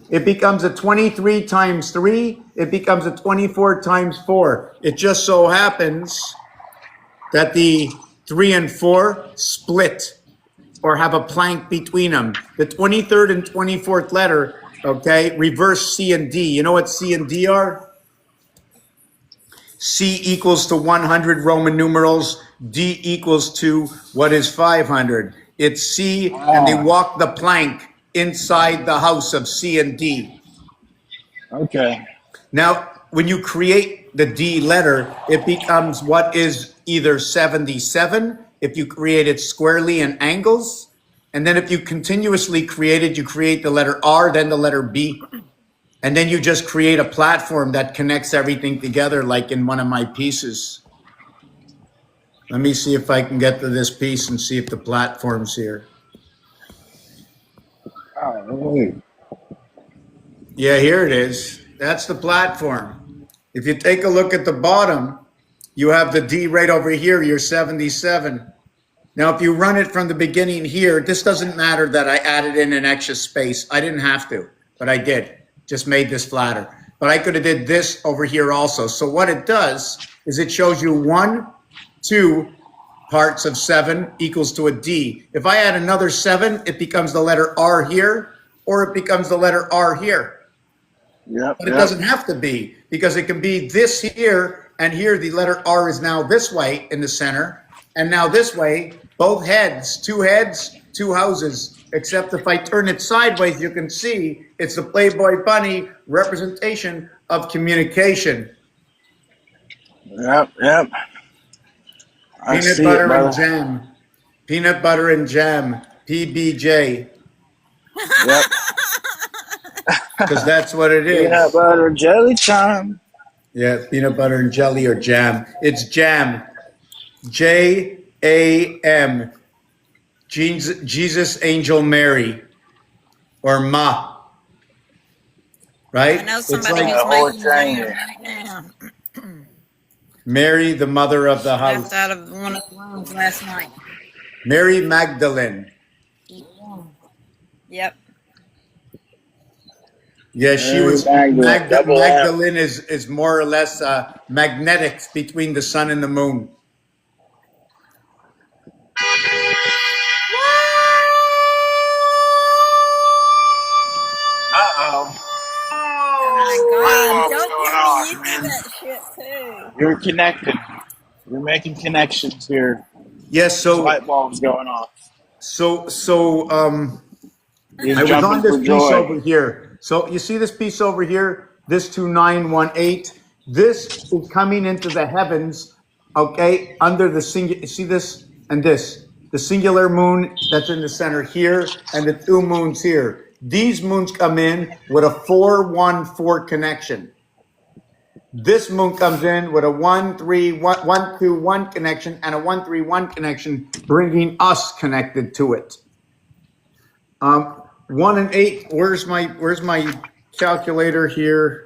It becomes a 23 times 3. It becomes a 24 times 4. It just so happens that the 3 and 4 split or have a plank between them. The 23rd and 24th letter, okay, reverse C and D. You know what C and D are? C equals to 100 Roman numerals. D equals to what is 500. It's C, and they walk the plank inside the house of C and D. Okay. Now, when you create the D letter, it becomes what is either 77 if you create it squarely in angles. And then if you continuously create it, you create the letter R, then the letter B. And then you just create a platform that connects everything together, like in one of my pieces. Let me see if I can get to this piece and see if the platform's here. Hey. Yeah, here it is. That's the platform. If you take a look at the bottom, you have the D right over here, you're 77. Now, if you run it from the beginning here, this doesn't matter that I added in an extra space. I didn't have to, but I did. Just made this flatter. But I could have did this over here also. So what it does is it shows you 1, 2 parts of 7 equals to a D. If I add another 7, it becomes the letter R here, or it becomes the letter R here. Yep, But it yep. doesn't have to be, because it can be this here, and here the letter R is now this way in the center, and now this way, both heads, two houses, except if I turn it sideways, you can see it's the Playboy Bunny representation of communication. Yep, yep. I Peanut see butter it, brother. and jam. Peanut butter and jam. PBJ. Yep. Because that's what it is. Peanut butter jelly time. Yeah, peanut butter and jelly or jam. It's jam. Jam. Jesus, Angel, Mary, or Ma. Right? I know It's somebody like who's whole making thing. jam right now. Mary, the mother of the Left house. out of one of the rooms last night. Mary Magdalene. Yep. Yeah, she Mary was. Magdalene, double M. Magdalene is more or less magnetic between the sun and the moon. Uh-oh. Oh my God! What's Don't going get me on, used to man? that shit too. You're connected. You're making connections here. Yes, Light bulbs going off. He's I was jumping on this for piece joy. over here. So you see this piece over here, this 2918. This is coming into the heavens, okay, under the singular. See this and this, the singular moon that's in the center here, and the 2 moons here. These moons come in with a 4-1-4 connection. This moon comes in with a 1-3-1-1-2-1 connection and a 1-3-1 connection, bringing us connected to it. 1 and 8. Where's my calculator here?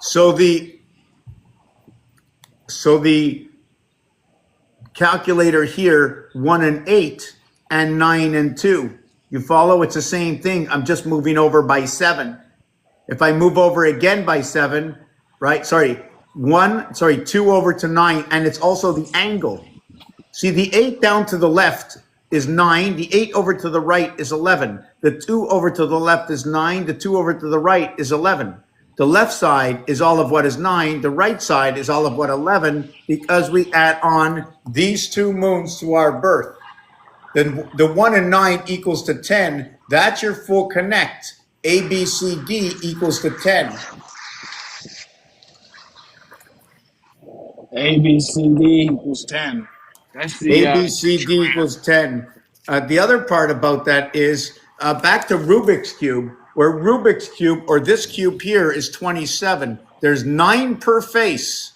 So the calculator here, 1 and 8 and 9 and 2. You follow? It's the same thing. I'm just moving over by 7. If I move over again by 7, right? 2 over to 9, and it's also the angle. See, the 8 down to the left is 9. The 8 over to the right is 11. The 2 over to the left is 9. The 2 over to the right is 11. The left side is all of what is 9. The right side is all of what 11, because we add on these 2 moons to our birth. Then the 1 and 9 equals to 10. That's your full connect. A, B, C, D equals to 10. A, B, C, D equals 10. That's the... A, B, C, D equals 10. The other part about that is back to Rubik's Cube, where Rubik's Cube, or this cube here, is 27. There's 9 per face,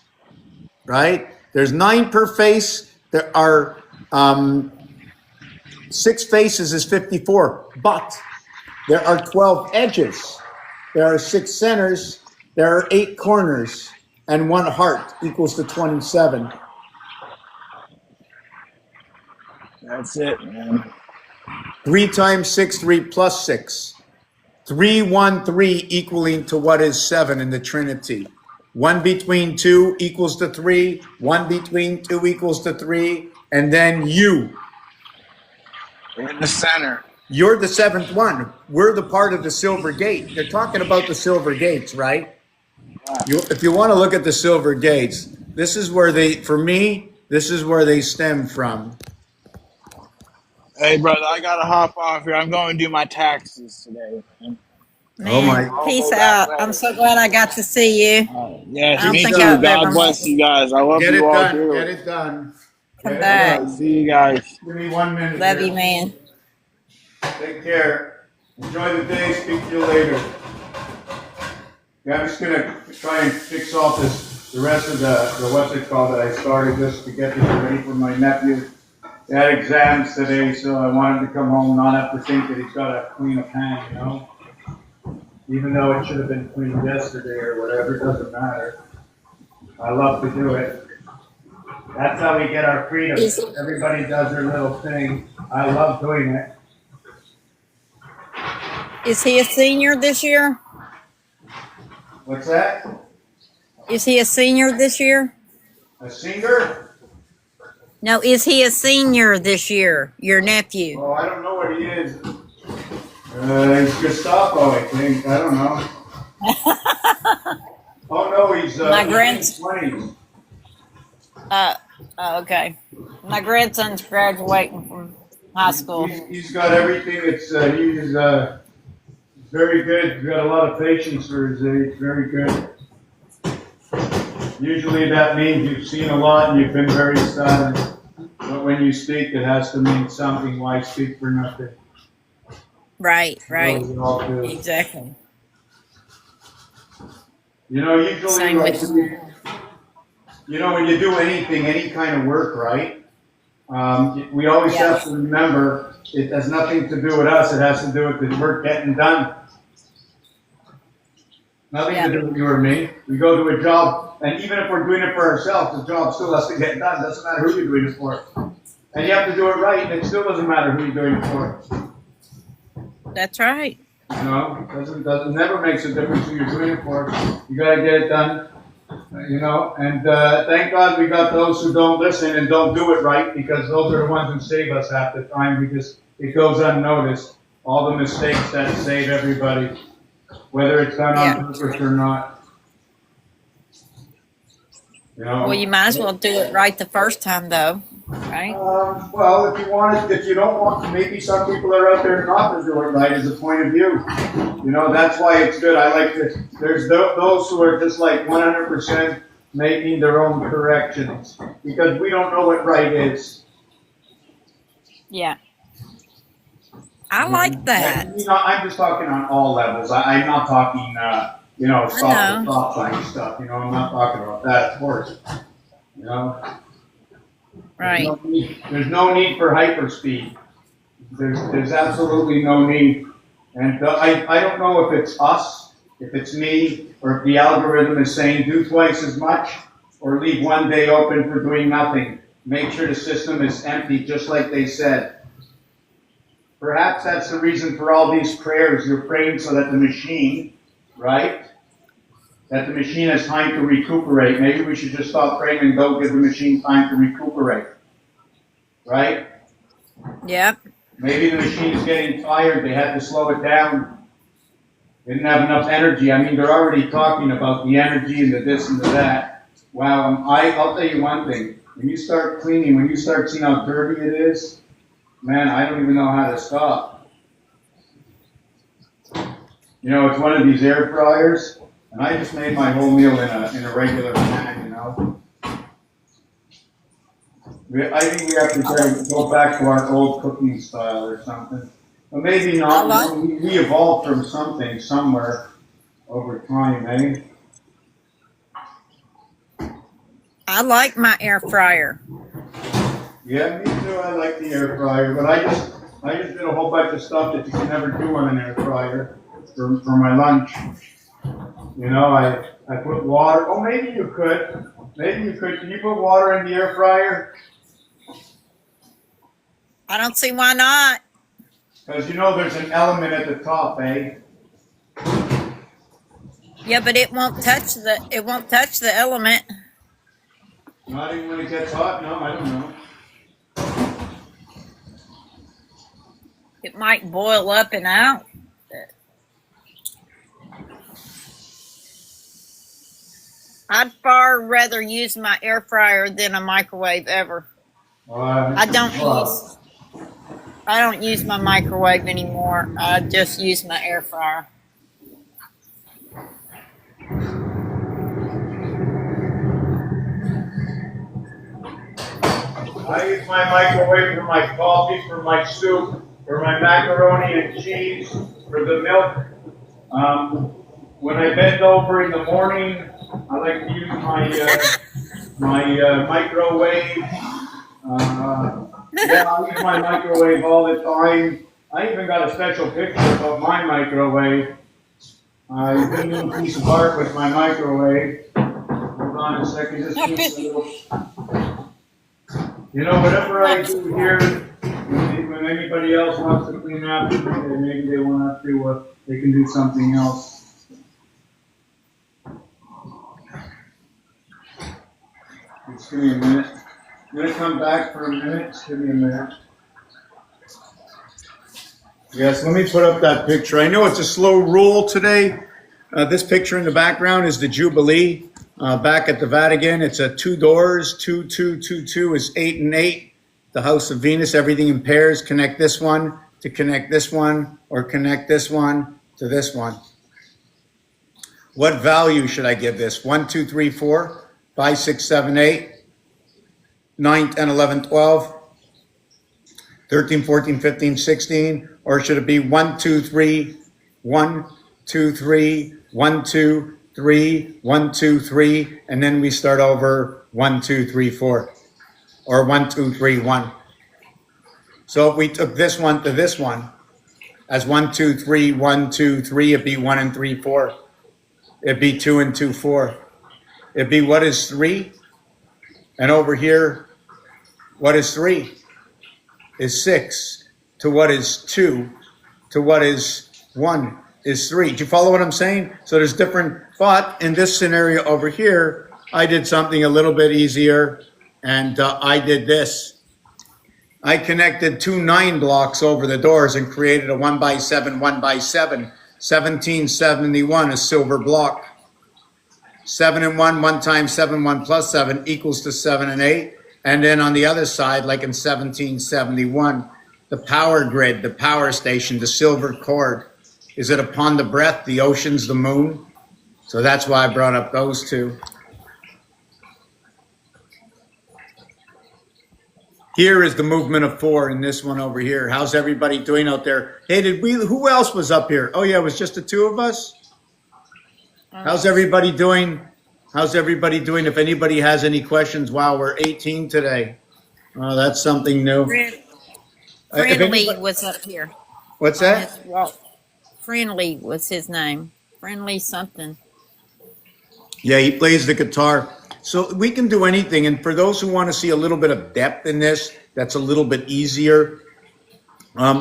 right? There's 9 per face. There are 6 faces is 54, but there are 12 edges. There are 6 centers. There are 8 corners, and 1 heart equals to 27. That's it, man. 3 times 6, 3 plus 6. 3, 1, 3 equaling to what is 7 in the Trinity. 1 between 2 equals to 3. 1 between 2 equals to 3. And then you. In the center. You're the 7th one. We're the part of the silver gate. They're talking about the silver gates, right? If you want to look at the silver gates, this is where for me, this is where they stem from. Hey, brother, I got to hop off here. I'm going to do my taxes today, man. Man, Oh my. peace I'll go out. back I'm later. so glad I got to see you. Yes, I don't me think too. I've God ever bless met you guys. I love Get you it all done. too. Get it done. Come Get it back. done. See you guys. Give me 1 minute. Love here. you, man. Take care. Enjoy the day. Speak to you later. Yeah, I'm just gonna try and fix off the rest of the what's it called that I started just to get this ready for my nephew. He had exams today, so I want him to come home, not have to think that he's got to clean a pan, you know? Even though it should have been cleaned yesterday or whatever, it doesn't matter. I love to do it. That's how we get our freedom. Is Everybody does their little thing. I love doing it. is he a senior this year? What's that? Is he a senior this year? A singer? No, is he a senior this year? Your nephew? Oh, I don't know what he is. He's Gestapo, I think. I don't know. Oh no, he's My in his grands- 20s. Okay. My grandson's graduating from high school. He's got everything. He's very good. He's got a lot of patience for his age. Very good. Usually that means you've seen a lot and you've been very silent. But when you speak, it has to mean something. Why speak for nothing? Right. We all do. Exactly. You know, usually, Same with- you know, when you do anything, any kind of work, right? We always have to remember it has nothing to do with us. It has to do with the work getting done. Nothing to do with you or me. We go to a job, and even if we're doing it for ourselves, the job still has to get done. Doesn't matter who you're doing it for. And you have to do it right, and it still doesn't matter who you're doing it for. That's right. You know, doesn't never makes a difference who you're doing it for. You got to get it done. You know, and thank God we got those who don't listen and don't do it right, because those are the ones who save us half the time, because it goes unnoticed. All the mistakes that save everybody, whether it's done on purpose or not. You know. Well, you might as well do it right the first time, though, right? Well, if you don't want, maybe some people are out there not to do it right as a point of view. You know, that's why it's good. I like this. There's those who are just like 100% making their own corrections, because we don't know what right is. Yeah. I like that. You know, I'm just talking on all levels. I'm not talking, you know, stop sign stuff. You know, I'm not talking about that, of course. You know. Right. There's no need for hyperspeed. There's absolutely no need. And I don't know if it's us, if it's me, or if the algorithm is saying do twice as much or leave one day open for doing nothing. Make sure the system is empty, just like they said. Perhaps that's the reason for all these prayers. You're praying so that the machine, right? That the machine has time to recuperate. Maybe we should just stop praying and go give the machine time to recuperate. Right? Yep. Maybe the machine is getting tired. They had to slow it down. They didn't have enough energy. I mean, they're already talking about the energy and the this and the that. Wow, I'll tell you one thing. When you start cleaning, when you start seeing how dirty it is, man, I don't even know how to stop. You know, it's one of these air fryers, and I just made my whole meal in a regular pan, you know. I think we have to go back to our old cooking style or something. But maybe not. We evolved from something somewhere over time, eh? I like my air fryer. Yeah, me too. I like the air fryer, but I just did a whole bunch of stuff that you can never do on an air fryer for my lunch. You know, I put water. Oh, maybe you could. Maybe you could. Can you put water in the air fryer? I don't see why not. Because you know there's an element at the top, eh? Yeah, but it won't touch the element. Not even when it gets hot? No, I don't know. It might boil up and out. I'd far rather use my air fryer than a microwave ever. I don't use my microwave anymore. I just use my air fryer. I use my microwave for my coffee, for my soup, for my macaroni and cheese, for the milk. When I bend over in the morning, I like to use my microwave. Yeah, I use my microwave all the time. I even got a special picture of my microwave. I made a little piece of art with my microwave. Hold on a second, just give me a little. You know, whatever I do here, when anybody else wants to clean up, maybe they want to, they can do something else. Just give me a minute. I'm gonna come back for a minute. Just give me a minute. Yes, let me put up that picture. I know it's a slow roll today. This picture in the background is the Jubilee back at the Vatican. It's a 2 doors, 2, 2, 2, 2 is 8 and 8. The House of Venus, everything in pairs. Connect this one to connect this one, or connect this one to this one. What value should I give this? 1, 2, 3, 4, 5, 6, 7, 8, 9, 10, 11, 12, 13, 14, 15, 16, or should it be 1, 2, 3, 1, 2, 3, 1, 2, 3, 1, 2, 3, and then we start over 1, 2, 3, 4, or 1, 2, 3, 1. So if we took this one to this one as 1, 2, 3, 1, 2, 3, it'd be 1 and 3, 4. It'd be 2 and 2, 4. It'd be what is 3? And over here, what is 3? Is 6. To what is 2? To what is 1 is 3. Do you follow what I'm saying? So there's different, but in this scenario over here, I did something a little bit easier, and I did this. I connected 2 9 blocks over the doors and created a 1 by 7, 1 by 7, 1771, a silver block. 7 and 1, 1 times 7, 1 plus 7 equals to 7 and 8. And then on the other side, like in 1771, the power grid, the power station, the silver cord. Is it upon the breath, the oceans, the moon? So that's why I brought up those two. Here is the movement of 4 in this one over here. How's everybody doing out there? Hey, who else was up here? Oh yeah, it was just the 2 of us? How's everybody doing? How's everybody doing? If anybody has any questions, wow, we're 18 today. Oh, that's something new. Friendly was up here. What's that? Friendly was his name. Friendly something. Yeah, he plays the guitar. So we can do anything. And for those who want to see a little bit of depth in this, that's a little bit easier.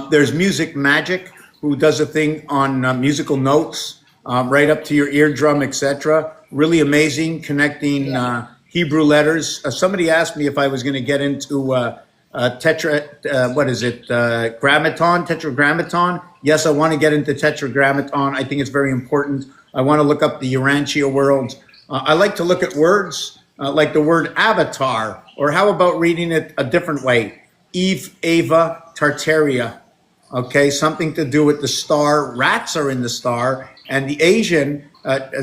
There's Music Magic, who does a thing on musical notes, right up to your eardrum, etc. Really amazing, connecting Hebrew letters. Somebody asked me if I was going to get into tetragrammaton. Yes, I want to get into tetragrammaton. I think it's very important. I want to look up the Urantia world. I like to look at words like the word avatar, or how about reading it a different way? Eve, Ava, Tartaria. Okay, something to do with the star. Rats are in the star, and the Asian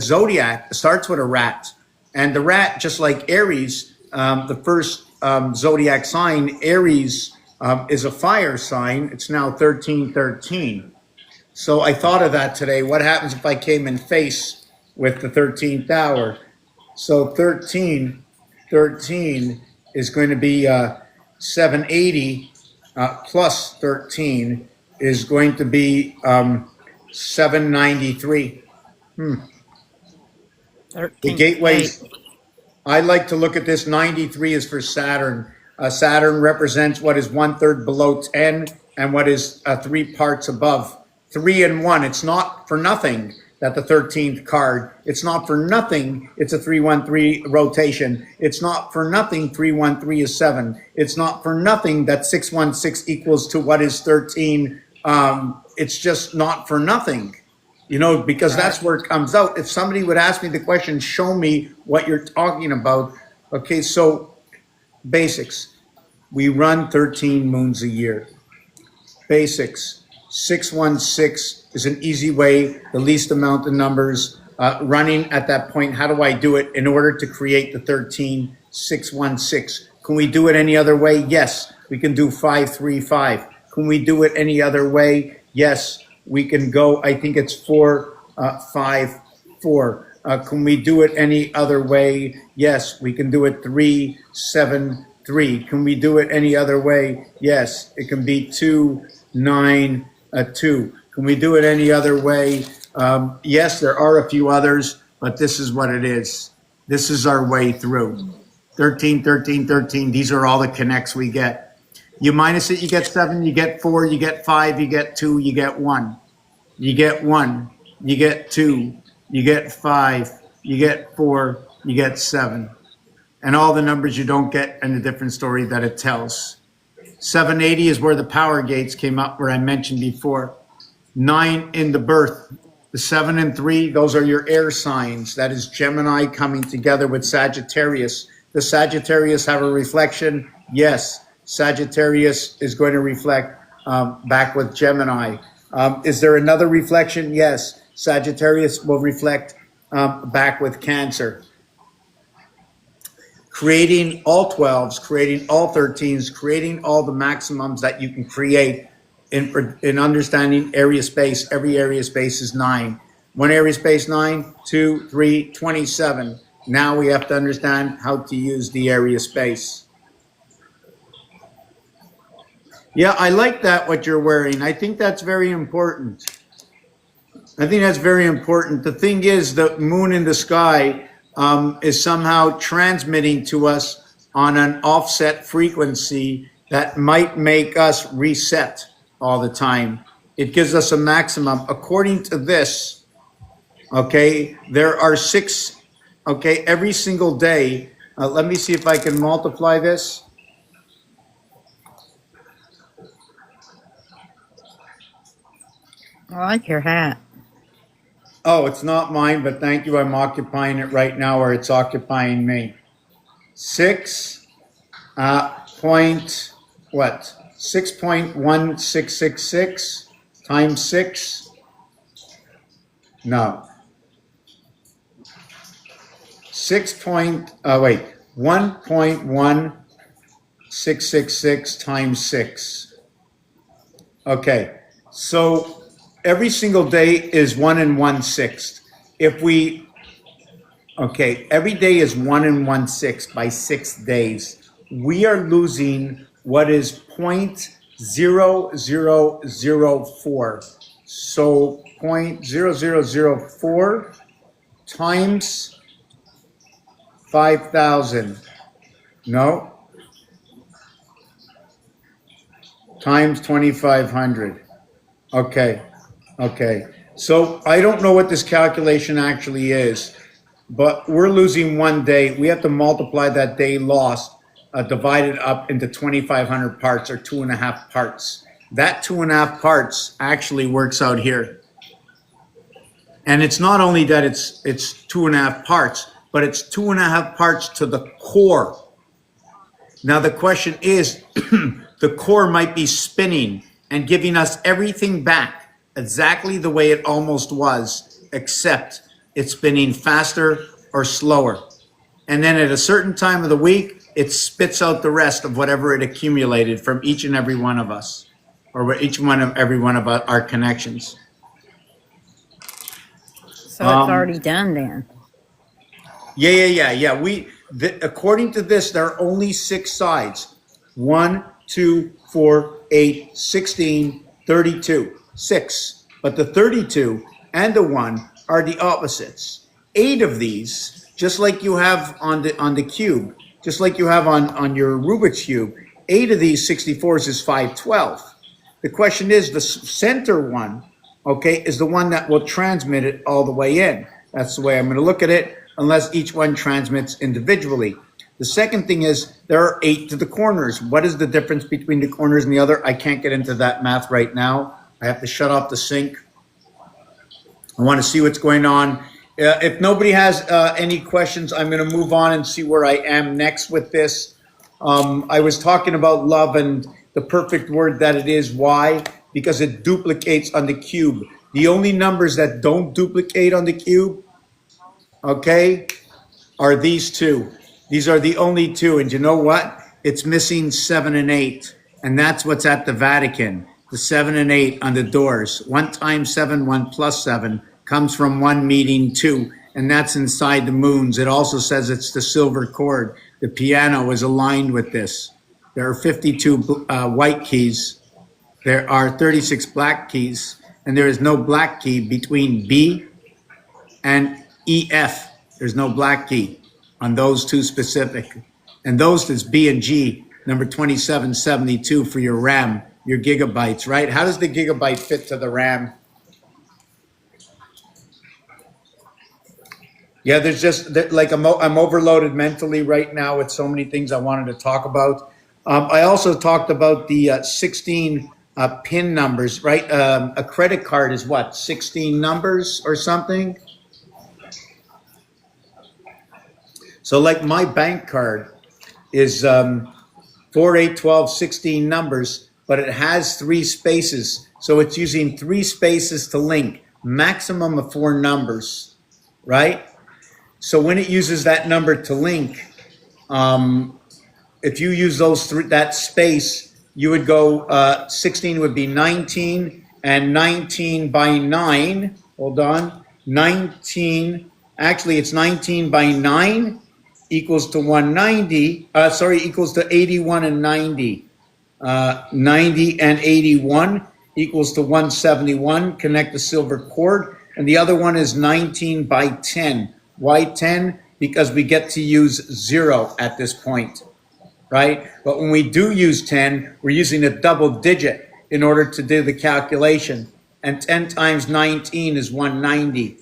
zodiac starts with a rat. And the rat, just like Aries, the first zodiac sign, Aries, is a fire sign. It's now 1313. So I thought of that today. What happens if I came in face with the 13th hour? So 13 is going to be 780 plus 13 is going to be 793. The gateways. I like to look at this. 93 is for Saturn. Saturn represents what is 1/3 below 10 and what is 3 parts above. 3 and 1. It's not for nothing that the 13th card. It's not for nothing. It's a 313 rotation. It's not for nothing. 313 is 7. It's not for nothing that 616 equals to what is 13. It's just not for nothing. You know, because that's where it comes out. If somebody would ask me the question, show me what you're talking about. Okay, so basics. We run 13 moons a year. Basics. 616 is an easy way, the least amount of numbers. Running at that point, how do I do it in order to create the 13, 616? Can we do it any other way? Yes, we can do 535. Can we do it any other way? Yes, we can go, I think it's 454. Can we do it any other way? Yes, we can do it 3, 7, 3. Can we do it any other way? Yes. It can be 2, 9, 2. Can we do it any other way? Yes, there are a few others, but this is what it is. This is our way through. 13, 13, 13. These are all the connects we get. You minus it, you get 7, you get 4, you get 5, you get 2, you get 1. You get 1, you get 2, you get 5, you get 4, you get 7. And all the numbers you don't get and the different story that it tells. 780 is where the power gates came up, where I mentioned before. 9 in the birth. The 7 and 3, those are your air signs. That is Gemini coming together with Sagittarius. Does Sagittarius have a reflection? Yes. Sagittarius is going to reflect back with Gemini. Is there another reflection? Yes. Sagittarius will reflect back with Cancer. Creating all 12s, creating all 13s, creating all the maximums that you can create in understanding area space. Every area space is 9. One area space 9, 2, 3, 27. Now we have to understand how to use the area space. Yeah, I like that, what you're wearing. I think that's very important. I think that's very important. The thing is, the moon in the sky is somehow transmitting to us on an offset frequency that might make us reset all the time. It gives us a maximum. According to this, okay, there are 6, okay, every single day. Let me see if I can multiply this. I like your hat. Oh, it's not mine, but thank you. I'm occupying it right now, or it's occupying me. 6 point what? 6.1666 times 6. No. 1.1666 times 6. Okay, so every single day is 1 1/6. If we, okay, every day is 1 1/6 by 6 days. We are losing what is 0.0004. So 0.0004 times 5,000. No. Times 2,500. Okay. Okay. So I don't know what this calculation actually is, but we're losing 1 day. We have to multiply that day lost, divided up into 2,500 parts, or 2.5 parts. That 2.5 parts actually works out here. And it's not only that it's 2.5 parts, but it's 2.5 parts to the core. Now the question is, the core might be spinning and giving us everything back exactly the way it almost was, except it's spinning faster or slower. And then at a certain time of the week, it spits out the rest of whatever it accumulated from each and every one of us, or every one of our connections. So it's already done then. Yeah. According to this, there are only 6 sides. 1, 2, 4, 8, 16, 32. 6. But the 32 and the 1 are the opposites. 8 of these, just like you have on the cube, just like you have on your Rubik's Cube, 8 of these 64s is 512. The question is, the center one, okay, is the one that will transmit it all the way in. That's the way I'm going to look at it, unless each one transmits individually. The second thing is, there are 8 to the corners. What is the difference between the corners and the other? I can't get into that math right now. I have to shut off the sync. I want to see what's going on. If nobody has any questions, I'm going to move on and see where I am next with this. I was talking about love and the perfect word that it is. Why? Because it duplicates on the cube. The only numbers that don't duplicate on the cube, okay, are these 2. These are the only 2. And you know what? It's missing 7 and 8. And that's what's at the Vatican. The 7 and 8 on the doors. 1 times 7, 1 plus 7 comes from 1 meeting 2. And that's inside the moons. It also says it's the silver cord. the piano is aligned with this. There are 52 white keys. There are 36 black keys, and there is no black key between B and EF. There's no black key on those two specific. And those is B and G, number 2772 for your RAM, your gigabytes, right? How does the gigabyte fit to the RAM? Yeah, there's just like I'm overloaded mentally right now with so many things I wanted to talk about. I also talked about the 16 PIN numbers, right? A credit card is what, 16 numbers or something? So like my bank card is 4, 8, 12, 16 numbers, but it has 3 spaces. So it's using 3 spaces to link, maximum of 4 numbers, right? So when it uses that number to link, if you use that space, you would go 16 would be 19 and 19 by 9. Hold on. 19, actually it's 19 by 9 equals to 190. Equals to 81 and 90. 90 and 81 equals to 171. Connect the silver cord. And the other one is 19 by 10. Why 10? Because we get to use 0 at this point, right? But when we do use 10, we're using a double digit in order to do the calculation. And 10 times 19 is 190.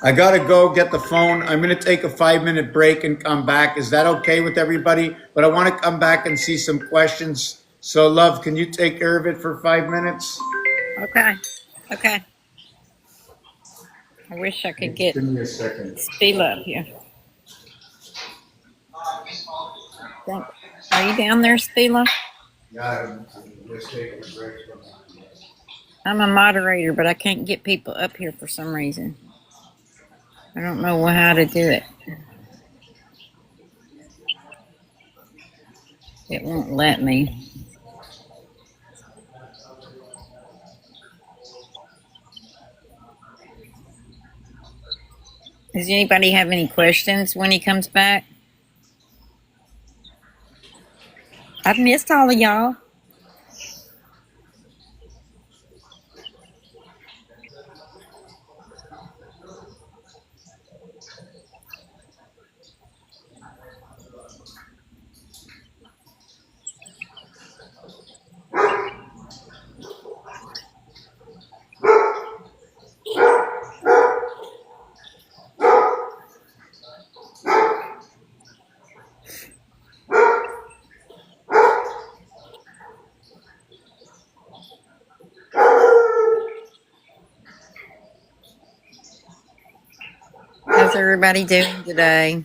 I gotta go get the phone. I'm gonna take a 5-minute break and come back. Is that okay with everybody? But I wanna come back and see some questions. So love, can you take care of it for 5 minutes? Okay. Okay. I wish I could get Give me a second. Spila up here. Are you down there, Spila? Yeah, let's take a break. I'm a moderator, but I can't get people up here for some reason. I don't know how to do it. It won't let me. Does anybody have any questions when he comes back? I've missed all of y'all. How's everybody doing today?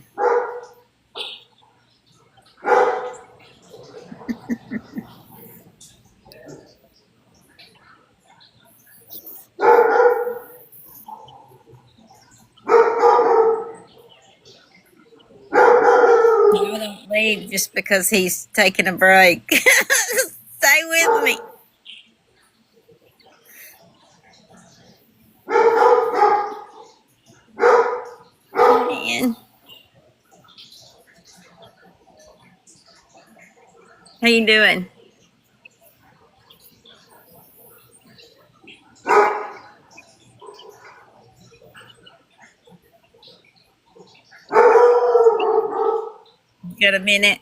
No, don't leave just because he's taking a break. Stay with me. Man. How you doing? Got a minute?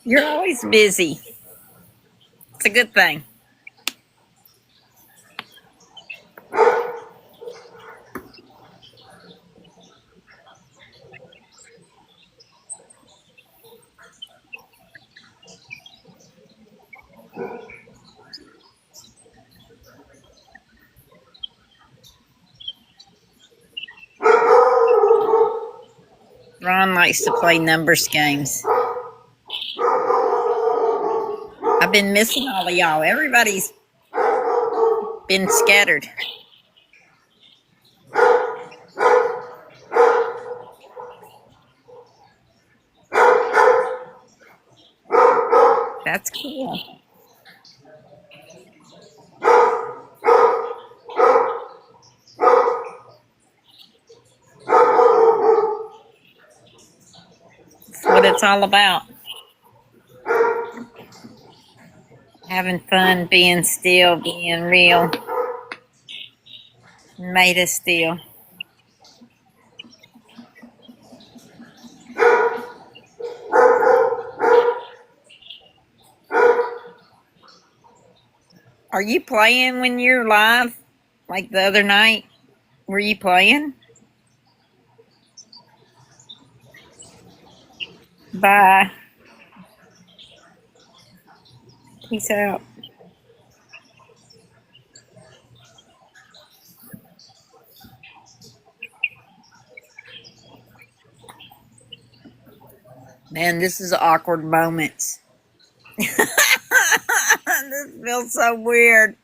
You're always busy. It's a good thing. Ron likes to play numbers games. I've been missing all of y'all. Everybody's been scattered. That's cool. it's all about. Having fun, being still, being real. Made us still. Are you playing when you're live? Like the other night? Were you playing? Bye. Peace out. Man, this is awkward moments. This feels so weird.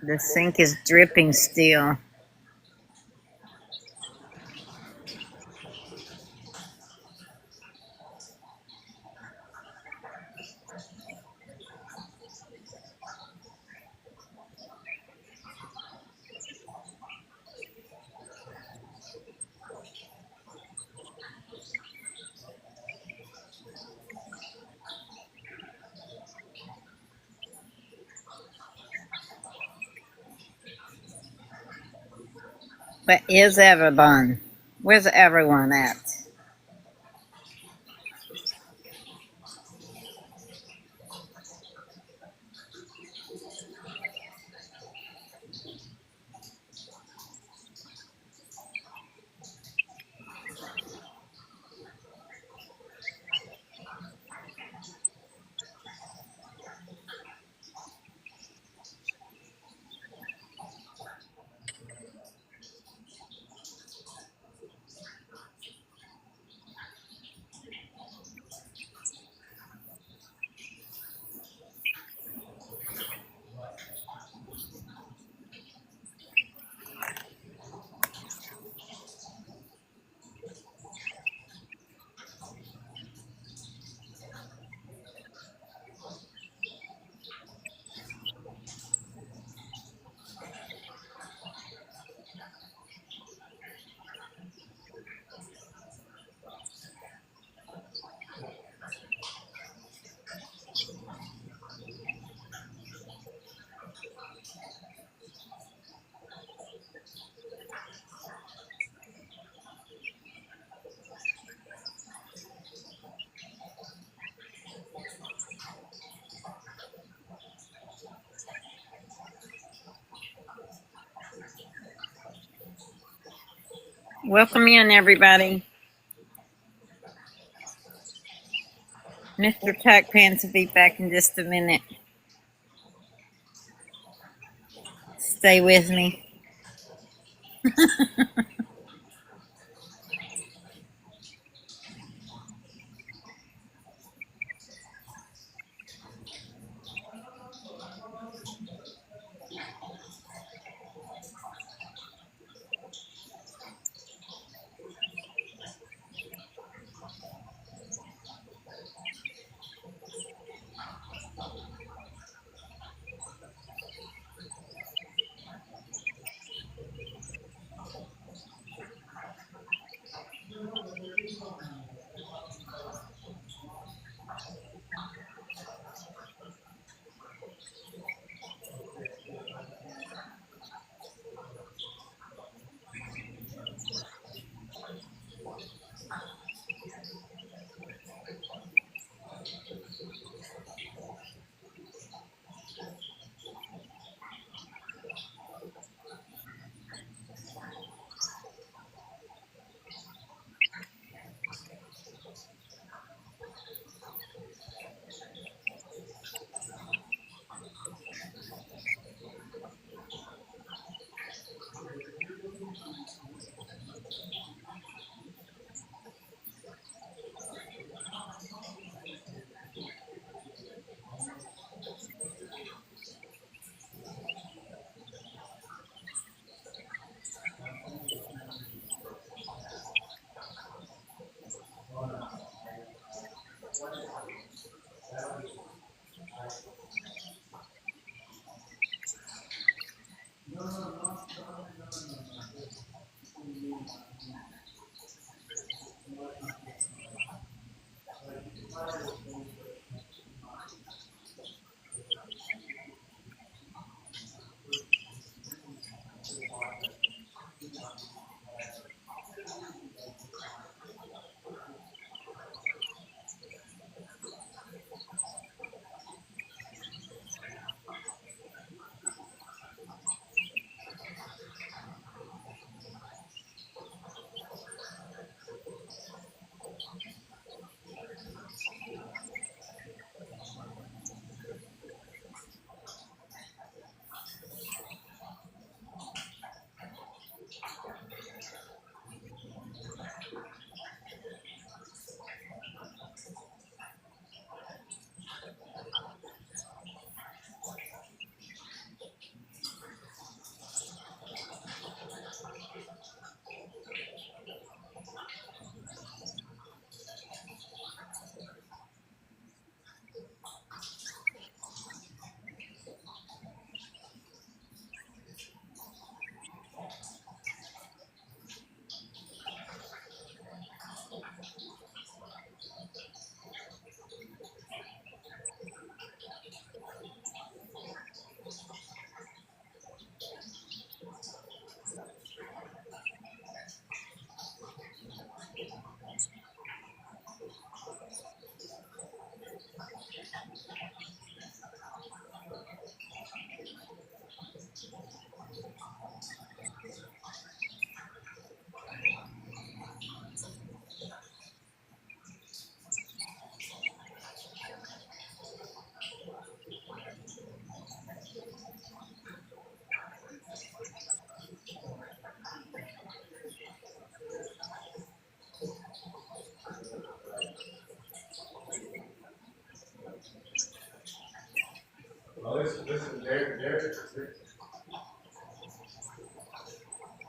The sink is dripping still. But is everyone? Where's everyone at? Welcome in, everybody. Mr. Tuck Pants will be back in just a minute. Stay with me.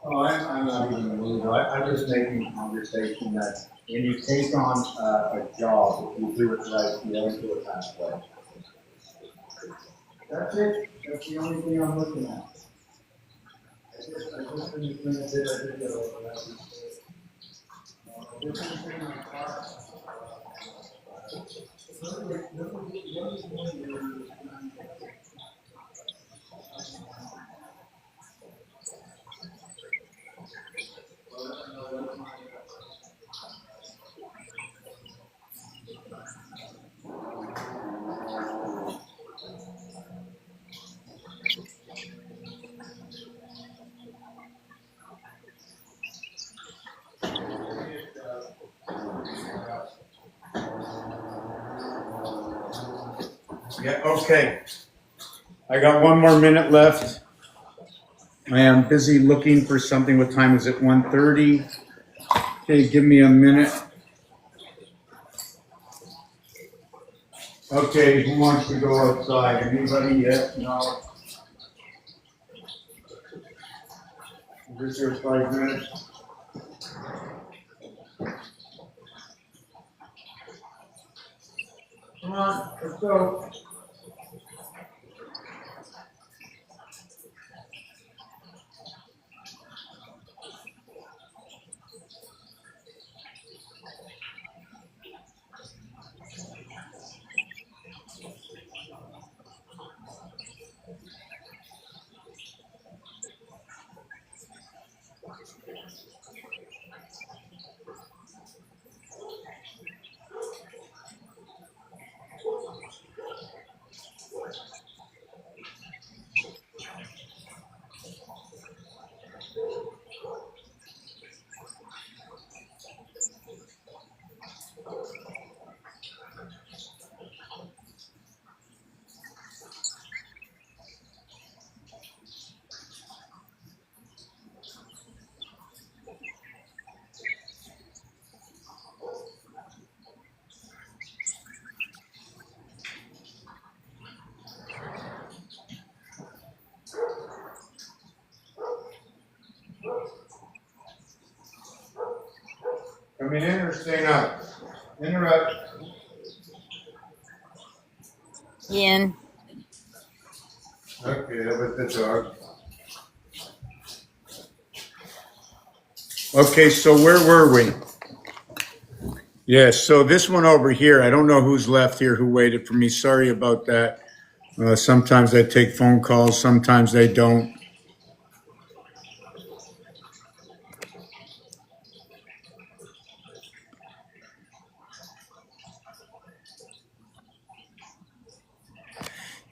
Oh, I'm not even a leader. I'm just making conversation that when you take on a job, if you do it right, you don't do it halfway. That's it. That's the only thing I'm looking at. I just finished doing a bit, I did get over that. This is in my car. Yeah, okay. I got one more minute left. I am busy looking for something. What time is it? 1:30. Okay, give me a minute. Okay, who wants to go outside? Anybody yet? No. Is this your 5 minutes? Come on, let's go. Coming in or staying out? Interrupt. Ian, Okay, that was the dog. Okay, so where were we? Yes, so this one over here, I don't know who's left here who waited for me. Sorry about that. Sometimes I take phone calls, sometimes they don't.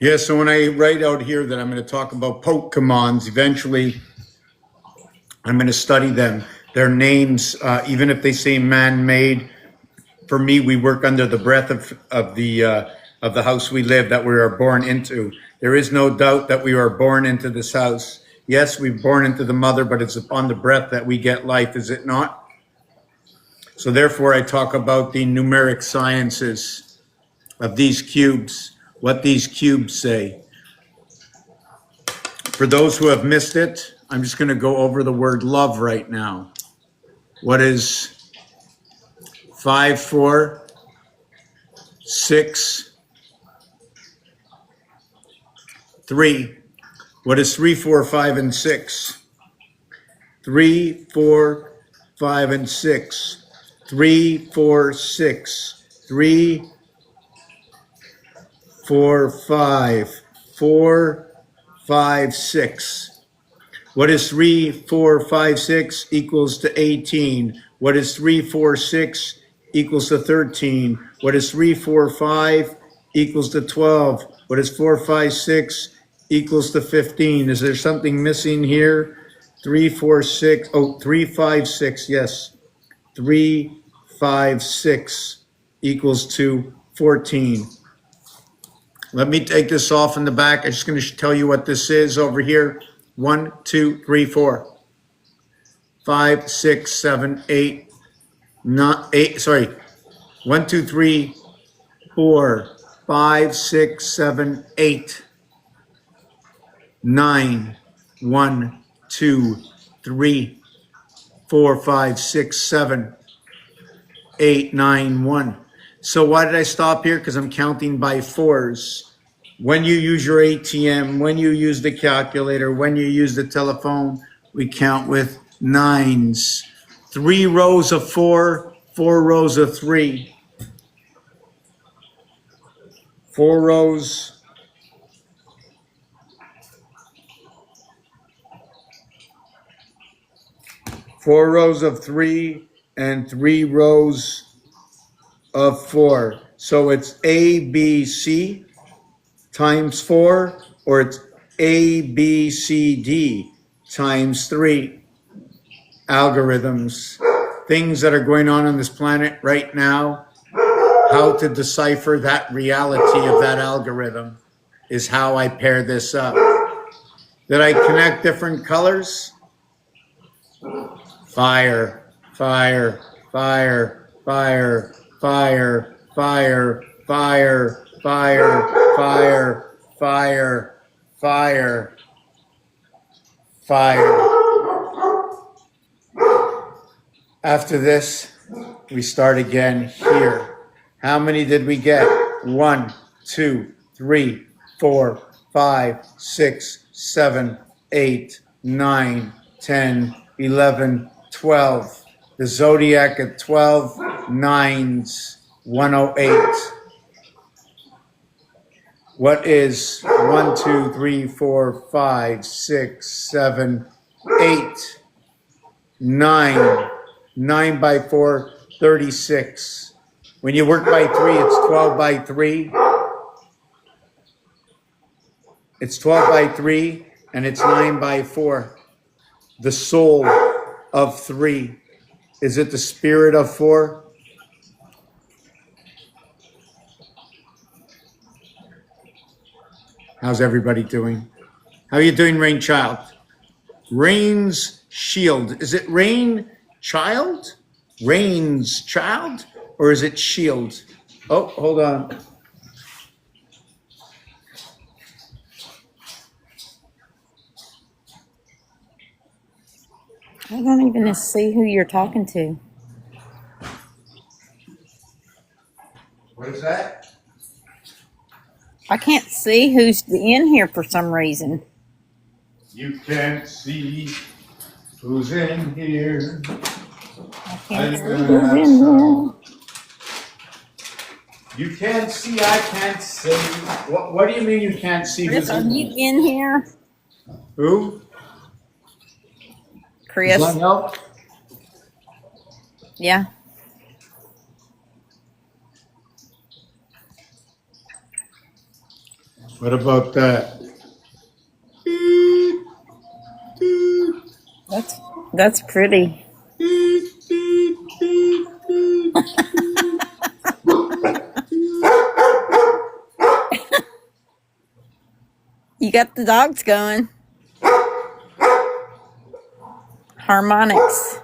Yeah, so when I write out here that I'm going to talk about Pokemons, eventually I'm going to study them. Their names, even if they say man-made, for me, we work under the breath of the house we live that we are born into. There is no doubt that we are born into this house. Yes, we're born into the mother, but it's upon the breath that we get life, is it not? So therefore, I talk about the numeric sciences of these cubes, what these cubes say. For those who have missed it, I'm just going to go over the word love right now. What is 5, 4, 6, 3? What is 3, 4, 5, and 6? 3, 4, 5, and 6. 3, 4, 6. 3, 4, 5. 4, 5, 6. What is 3, 4, 5, 6 equals to 18? What is 3, 4, 6 equals to 13? What is 3, 4, 5 equals to 12? What is 4, 5, 6 equals to 15? Is there something missing here? 3, 4, 6. Oh, 3, 5, 6. Yes. 3, 5, 6 equals to 14. Let me take this off in the back. I'm just going to tell you what this is over here. 1, 2, 3, 4, 5, 6, 7, 8, 9, 8. Sorry. 1, 2, 3, 4, 5, 6, 7, 8, 9. 1, 2, 3, 4, 5, 6, 7, 8, 9, 1. So why did I stop here? Because I'm counting by fours. When you use your ATM, when you use the calculator, when you use the telephone, we count with nines. 3 rows of 4, 4 rows of 3. 4 rows. 4 rows of 3 and 3 rows of 4. So it's ABC times 4, or it's ABCD times 3. Algorithms, things that are going on this planet right now, how to decipher that reality of that algorithm is how I pair this up. Did I connect different colors? Fire, fire, fire, fire, fire, fire, fire, fire, fire, fire, fire, fire. After this, we start again here. How many did we get? 1, 2, 3, 4, 5, 6, 7, 8, 9, 10, 11, 12. The zodiac at 12, nines, 108. What is 1, 2, 3, 4, 5, 6, 7, 8, 9? 9 by 4, 36. When you work by 3, it's 12 by 3. It's 12 by 3, and it's 9 by 4. The soul of 3. Is it the spirit of 4? How's everybody doing? How are you doing, Rain Child? Rain's shield. Is it Rain Child? Rain's child? Or is it shield? Oh, hold on. I don't even see who you're talking to. What is that? I can't see who's in here for some reason. You can't see who's in here. I can't see who's in here. You can't see, I can't see. What do you mean you can't see Chris, who's are in you here? in here? Who? Chris? Does that help? Yeah. What about that? That's pretty. You got the dogs going. Harmonics.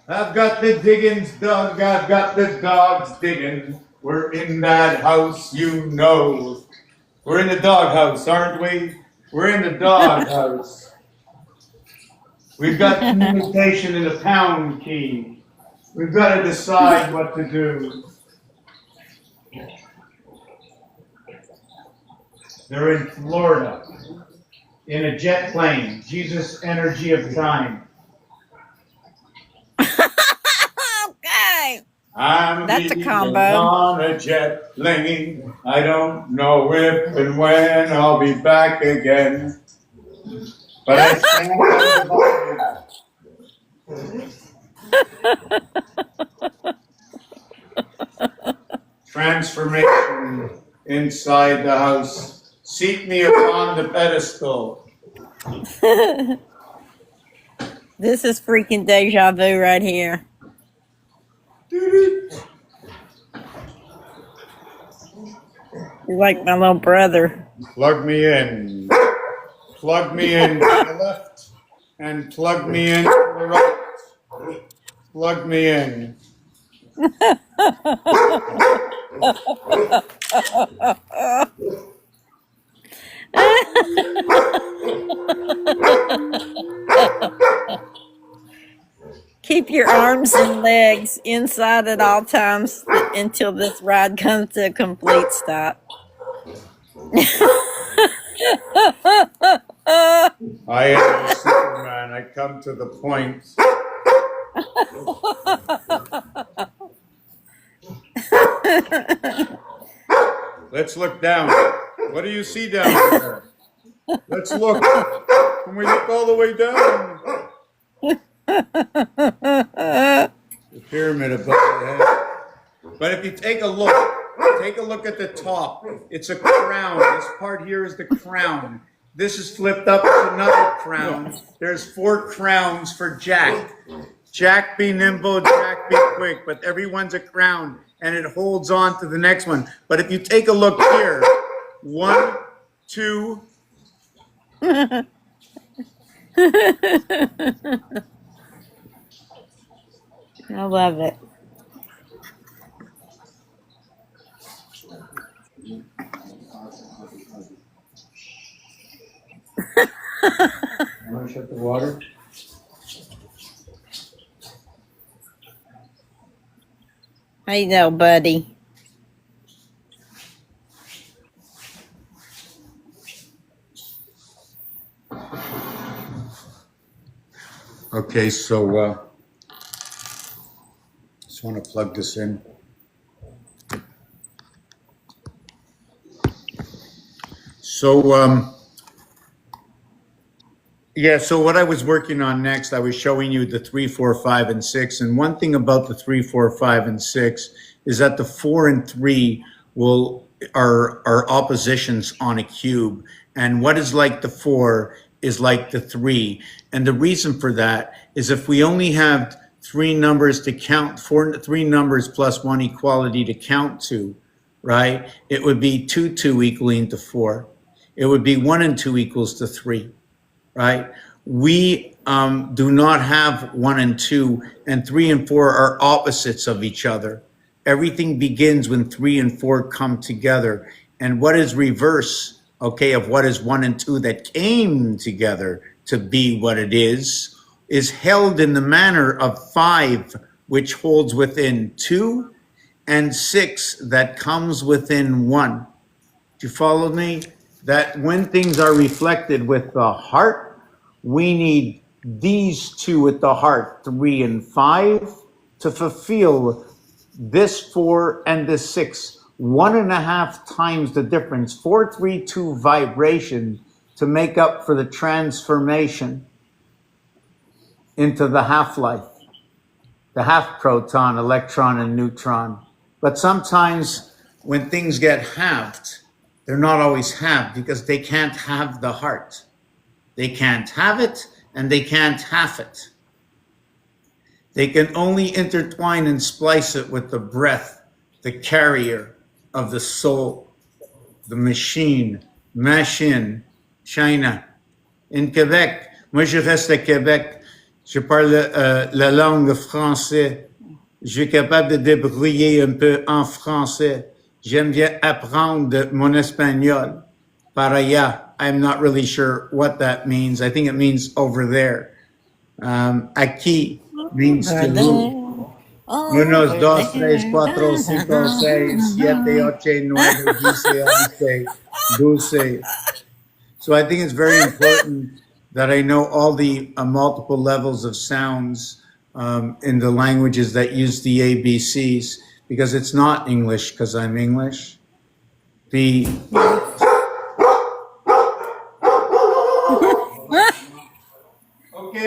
I've got the diggings dug, I've got the dogs digging. We're in that house, you know. We're in the dog house, aren't we? We're in the dog house. We've got communication in the pound key. We've got to decide what to do. They're in Florida, in a jet plane. Jesus, energy of time. Okay. I'm That's a leaving combo. on a jet plane. I don't know if and when I'll be back again. But I stand by the Bible. Transformation inside the house. Seat me upon the pedestal. This is freaking deja vu right here. You're like my little brother. Plug me in. Plug me in to the left and plug me in to the right. Plug me in. Keep your arms and legs inside at all times until this ride comes to a complete stop. I am a Superman. I come to the point. Let's look down. What do you see down there? Let's look. Can we look all the way down? The pyramid above the head. But if you take a look at the top. It's a crown. This part here is the crown. This is flipped up to another crown. There's 4 crowns for Jack. Jack be nimble, Jack be quick, but everyone's a crown and it holds on to the next one. But if you take a look here, 1, 2. I love it. Want to shut the water? How you know, buddy? Okay, so just want to plug this in. So yeah, so what I was working on next, I was showing you the 3, 4, 5, and 6. And one thing about the 3, 4, 5, and 6 is that the 4 and 3 are oppositions on a cube. And what is like the 4 is like the 3. And the reason for that is if we only have 3 numbers to count, 3 numbers plus 1 equality to count to, right? It would be 2, 2 equaling to 4. It would be 1 and 2 equals to 3. Right? We do not have 1 and 2, and 3 and 4 are opposites of each other. Everything begins when 3 and 4 come together. And what is reverse, okay, of what is 1 and 2 that came together to be what it is held in the manner of 5, which holds within 2, and 6 that comes within 1. Do you follow me? That when things are reflected with the heart, we need these 2 at the heart, 3 and 5, to fulfill this 4 and this 6. 1.5 times the difference, 432 vibration to make up for the transformation into the half-life, the half proton, electron, and neutron. But sometimes when things get halved, they're not always halved because they can't have the heart. They can't have it and they can't half it. They can only intertwine and splice it with the breath, the carrier of the soul, the machine, China. In Québec, moi je reste à Québec, je parle la langue française, je suis capable de débrouiller un peu en français. J'aime bien apprendre mon espagnol. Para allá. I'm not really sure what that means. I think it means over there. Aquí means to who. 1, 2, 3, 4, 5, 6, 7, 8, 9, 10, 11, 12. So I think it's very important that I know all the multiple levels of sounds in the languages that use the ABCs, because it's not English because I'm English. Okay,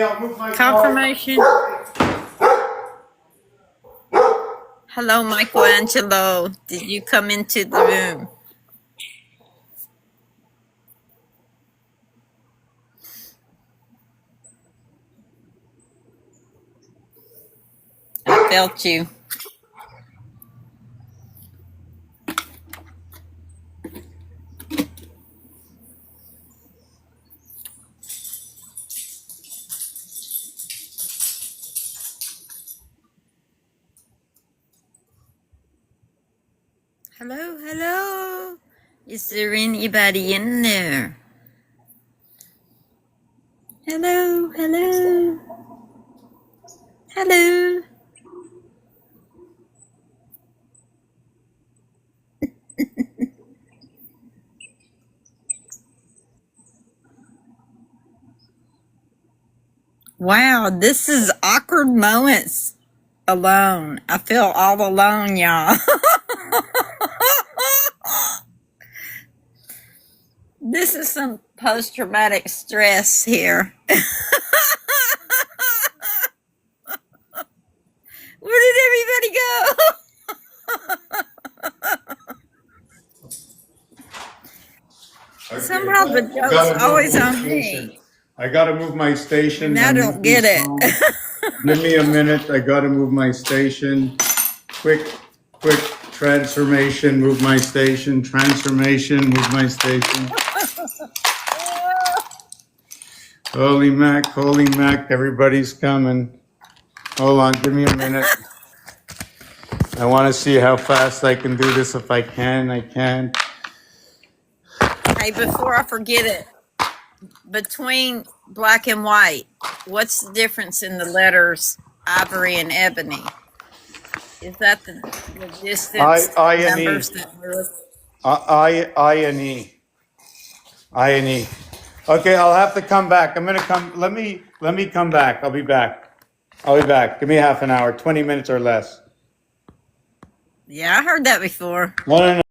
I'll move my Confirmation. Hello, Michelangelo. Did you come into the room? I felt you. Hello, hello. Is there anybody in there? Hello, hello, hello. Wow, this is awkward moments alone. I feel all alone, y'all. This is some post-traumatic stress here. Where did everybody go? Somehow the joke's always on me. I gotta move my And station. I I'm don't moving get it. phone. Give me a minute. I gotta move my station. Quick transformation. Move my station. Transformation. Move my station. Holy Mac, everybody's coming. Hold on, give me a minute. I want to see how fast I can do this. If I can, I can. Hey, before I forget it, between black and white, what's the difference in the letters ivory and ebony? Is that the distance I and E. numbers that we're looking? I and E. I and E. Okay, I'll have to come back. I'm gonna come. Let me come back. I'll be back. Give me half an hour, 20 minutes or less. Yeah, I heard that before. No.